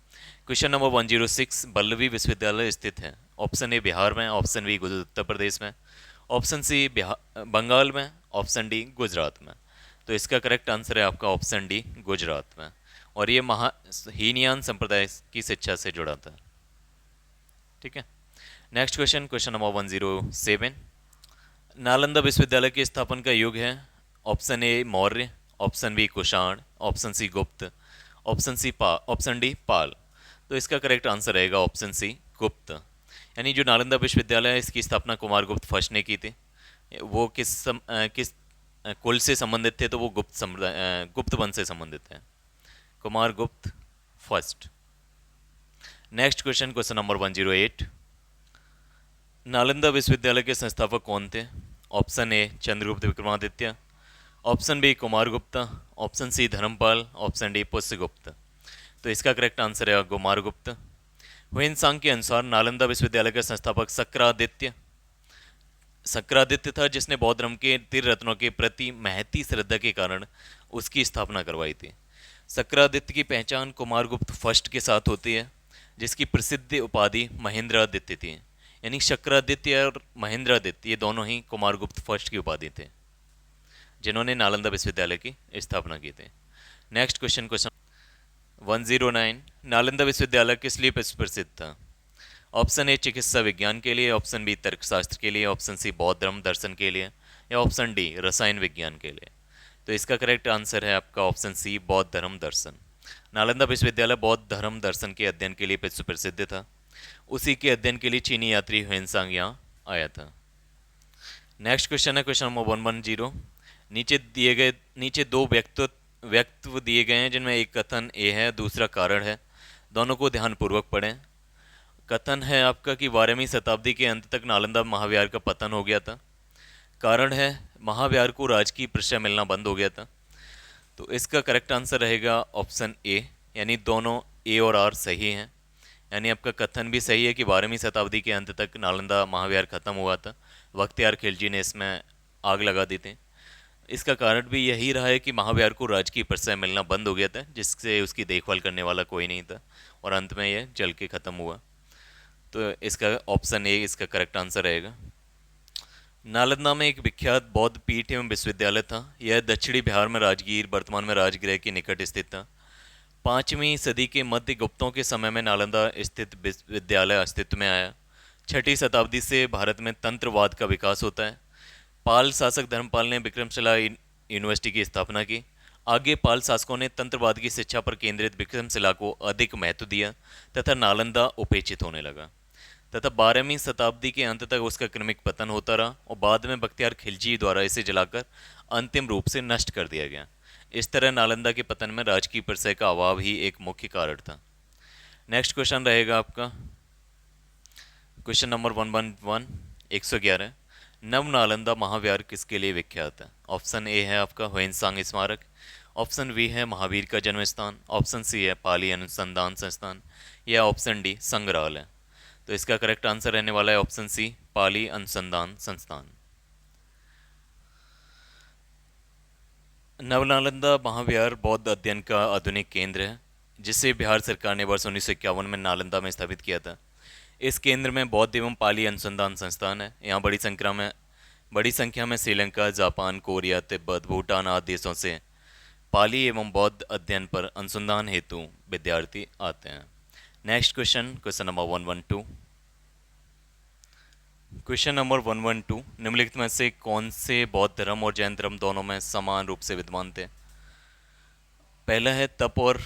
Question number 106। वल्लभी विश्वविद्यालय स्थित है। ऑप्शन ए बिहार में, ऑप्शन बी उत्तर प्रदेश में, ऑप्शन सी बंगाल में, ऑप्शन डी गुजरात में। तो इसका करेक्ट आंसर है आपका ऑप्शन डी गुजरात में, और ये हीनयान संप्रदाय की शिक्षा से जुड़ा था। ठीक है। Next question question number 107। Nalanda विश्वविद्यालय के स्थापन का युग है। Option A Maurya, option B Kushan, option C Gupta, option D Pala. तो इसका करेक्ट आंसर रहेगा ऑप्शन सी गुप्त। यानी जो नालंदा विश्वविद्यालय है इसकी स्थापना कुमार गुप्त फर्स्ट ने की थी। वो किस कुल से संबंधित थे? तो वो गुप्त वंश से संबंधित है, Kumara Gupta first. Next question question number 108। Nalanda विश्वविद्यालय के संस्थापक कौन थे? Option A Chandragupta Vikramaditya, option B Kumara Gupta, option C Dharmapala, option D Pushyagupta. तो इसका करेक्ट आंसर है कुमार गुप्त। हुइनसांग के अनुसार नालंदा विश्वविद्यालय का संस्थापक सक्रादित्य था, जिसने बौद्ध धर्म के त्रिरत्नों के प्रति महती श्रद्धा के कारण उसकी स्थापना करवाई थी। सक्रादित्य की पहचान कुमार गुप्त फर्स्ट के साथ होती है, जिसकी प्रसिद्ध उपाधि महेंद्रादित्य थी। यानी सक्रादित्य और महेंद्रादित्य ये दोनों ही कुमार गुप्त फर्स्ट की उपाधि थे, जिन्होंने नालंदा विश्वविद्यालय की स्थापना की थी। Next question 109। नालंदा विश्वविद्यालय किस लिए प्रसिद्ध था? ऑप्शन ए चिकित्सा विज्ञान के लिए, ऑप्शन बी तर्कशास्त्र के लिए, ऑप्शन सी बौद्ध धर्म दर्शन के लिए या ऑप्शन डी रसायन विज्ञान के लिए। तो इसका करेक्ट आंसर है आपका ऑप्शन सी बौद्ध धर्म दर्शन। नालंदा विश्वविद्यालय बौद्ध धर्म दर्शन के अध्ययन के लिए सुप्रसिद्ध था। उसी के अध्ययन के लिए चीनी यात्री ह्वेनसांग यहाँ आया था। नेक्स्ट क्वेश्चन है क्वेश्चन नंबर 110। नीचे दो व्यक्तित्व दिए गए हैं जिनमें एक कथन ए है, दूसरा कारण है। दोनों को ध्यानपूर्वक पढ़ें। कथन है आपका कि 12वीं शताब्दी के अंत तक नालंदा महाविहार का पतन हो गया था। कारण है महाविहार को राजकीय प्रश्रय मिलना बंद हो गया था। तो इसका करेक्ट आंसर रहेगा ऑप्शन ए, यानी दोनों ए और आर सही हैं। यानी आपका कथन भी सही है कि 12वीं शताब्दी के अंत तक नालंदा महाविहार खत्म हुआ था। बख्तियार खिलजी ने इसमें आग लगा दी थी। इसका कारण भी यही रहा है कि महाविहार को राजकीय प्रश्रय मिलना बंद हो गया था, जिससे उसकी देखभाल करने वाला कोई नहीं था और अंत में यह जल के खत्म हुआ। तो इसका ऑप्शन ए इसका करेक्ट आंसर रहेगा। नालंदा में एक विख्यात बौद्ध पीठ एवं विश्वविद्यालय था। यह दक्षिणी बिहार में राजगीर, वर्तमान में राजगृह के निकट स्थित था। 5वीं सदी के मध्य गुप्तों के समय में नालंदा स्थित विश्वविद्यालय अस्तित्व में आया। 6ठी शताब्दी से भारत में तंत्रवाद का विकास होता है। पाल शासक धर्मपाल ने विक्रमशिला यूनिवर्सिटी की स्थापना की। आगे पाल शासकों ने तंत्रवाद की शिक्षा पर केंद्रित विक्रमशिला को अधिक महत्व दिया तथा नालंदा उपेक्षित होने लगा तथा 12वीं शताब्दी के अंत तक उसका क्रमिक पतन होता रहा और बाद में बख्तियार खिलजी द्वारा इसे जलाकर अंतिम रूप से नष्ट कर दिया गया। इस तरह नालंदा के पतन में राजकीय प्रशय का अभाव ही एक मुख्य कारण था। नेक्स्ट क्वेश्चन रहेगा आपका क्वेश्चन नंबर 111 111। नव नालंदा महाविहार किसके लिए विख्यात है? ऑप्शन ए है आपका ह्वेनसांग स्मारक, ऑप्शन बी है महावीर का जन्म स्थान, ऑप्शन सी है पाली अनुसंधान संस्थान या ऑप्शन डी संग्रहालय। तो इसका करेक्ट आंसर रहने वाला है ऑप्शन सी पाली अनुसंधान संस्थान। नवनालंदा महाविहार बौद्ध अध्ययन का आधुनिक केंद्र है, जिसे बिहार सरकार ने वर्ष 1951 में नालंदा में स्थापित किया था। इस केंद्र में बौद्ध एवं पाली अनुसंधान संस्थान है। यहाँ बड़ी संख्या में श्रीलंका, जापान, कोरिया, तिब्बत, भूटान आदि देशों से पाली एवं बौद्ध अध्ययन पर अनुसंधान हेतु विद्यार्थी आते हैं। Next question number 112। Question number 112, निम्नलिखित में से कौन से बौद्ध धर्म और जैन धर्म दोनों में समान रूप से विद्यमान थे? पहला है तप और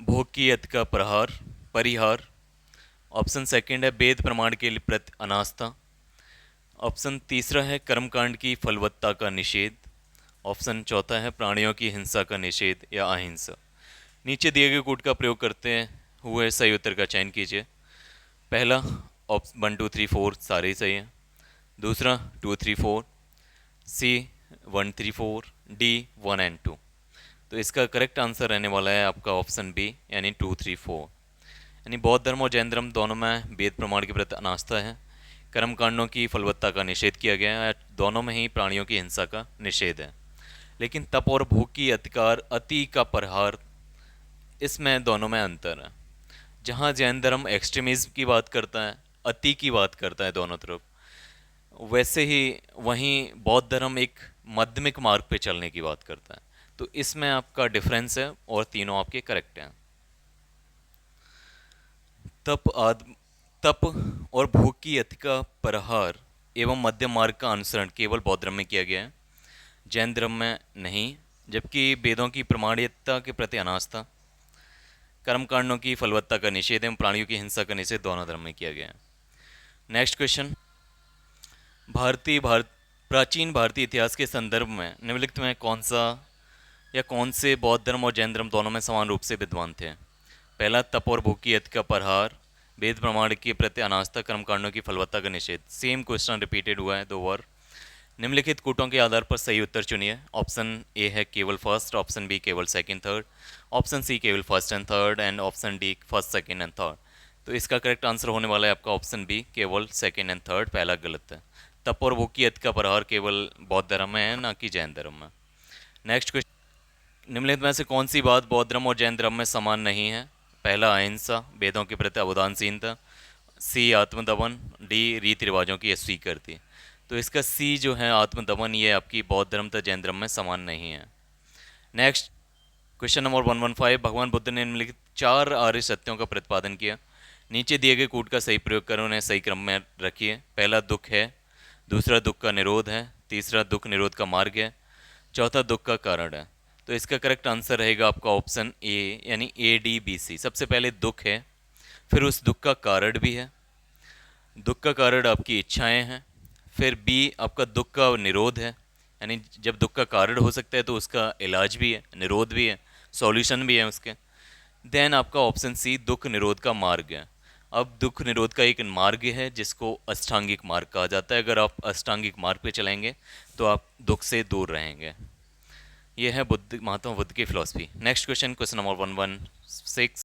भोग की यत का परिहार। ऑप्शन सेकंड है वेद प्रमाण के प्रति अनास्था। ऑप्शन तीसरा है कर्मकांड की फलवत्ता का निषेध। ऑप्शन चौथा है प्राणियों की हिंसा का निषेध या अहिंसा। नीचे दिए गए कोड का प्रयोग करते हुए सही उत्तर का चयन कीजिए। पहला ऑप्शन 1 2 3 4 सारे ही सही हैं। दूसरा 2 3 4, सी 1 3 4, डी 1 एंड 2। तो इसका करेक्ट आंसर रहने वाला है आपका ऑप्शन बी, यानी 2 3 4। यानी बौद्ध धर्म और जैन धर्म दोनों में वेद प्रमाण के प्रति अनास्था है, कर्मकांडों की फलवत्ता का निषेध किया गया है, दोनों में ही प्राणियों की हिंसा का निषेध है। लेकिन तप और भूख की अति का परिहार, इसमें दोनों में अंतर है। जहाँ जैन धर्म एक्सट्रीमिज्म की बात करता है, अति की बात करता है दोनों तरफ, वैसे ही वहीं बौद्ध धर्म एक माध्यमिक मार्ग पे चलने की बात करता है। तो इसमें आपका डिफरेंस है और तीनों आपके करेक्ट हैं। तप और भूख की अति का परिहार एवं मध्यम मार्ग का अनुसरण केवल बौद्ध धर्म में किया गया है, जैन धर्म में नहीं। जबकि वेदों की प्रमाणिकता के प्रति अनास्था, कर्मकांडों की फलवत्ता का निषेध एवं प्राणियों की हिंसा का निषेध दोनों धर्म में किया गया है। नेक्स्ट क्वेश्चन, प्राचीन भारतीय इतिहास के संदर्भ में निम्नलिखित में कौन से बौद्ध धर्म और जैन धर्म दोनों में समान रूप से विद्यमान थे? पहला तप और भूख की अति का परिहार, वेद प्रमाण के प्रति अनास्था, कर्मकांडों की फलवत्ता का निषेध। सेम क्वेश्चन रिपीटेड हुआ है 2 बार। निम्नलिखित कूटों के आधार पर सही उत्तर चुनिए। ऑप्शन ए है केवल फर्स्ट, ऑप्शन बी केवल सेकंड थर्ड, ऑप्शन सी केवल first and third and option D first second and third. तो इसका करेक्ट आंसर होने वाला है आपका ऑप्शन बी केवल सेकंड एंड थर्ड, पहला गलत है। तप और भूख की अति का परिहार केवल बौद्ध धर्म में है, ना कि जैन धर्म में। नेक्स्ट क्वेश्चन, निम्नलिखित में से कौन सी बात बौद्ध धर्म और जैन धर्म में समान नहीं है? पहला अहिंसा, वेदों के प्रति अवदानशीलता, सी आत्मदमन, डी रीति रिवाजों की स्वीकृति। तो इसका सी जो है आत्मदमन, ये आपकी बौद्ध धर्म तथा जैन धर्म में समान नहीं है। नेक्स्ट क्वेश्चन नंबर 115, भगवान बुद्ध ने निम्नलिखित 4 आर्य सत्यों का प्रतिपादन किया। नीचे दिए गए कूट का सही प्रयोग कर उन्हें सही क्रम में रखिए। पहला दुख है, दूसरा दुख का निरोध है, तीसरा दुख निरोध का मार्ग है, चौथा दुख का कारण है। तो इसका करेक्ट आंसर रहेगा आपका ऑप्शन ए, यानी ए डी बी सी। सबसे पहले दुख है, फिर उस दुख का कारण भी है, दुख का कारण आपकी इच्छाएं हैं, फिर बी आपका दुख का निरोध है, यानी जब दुख का कारण हो सकता है तो उसका इलाज भी है, निरोध भी है, सॉल्यूशन भी है उसके। देन आपका ऑप्शन सी दुख निरोध का मार्ग है। अब दुख निरोध का एक मार्ग है जिसको अष्टांगिक मार्ग कहा जाता है। अगर आप अष्टांगिक मार्ग पे चलेंगे तो आप दुख से दूर रहेंगे। ये है बुद्ध, महात्मा बुद्ध की philosophy. Next question, question number 116।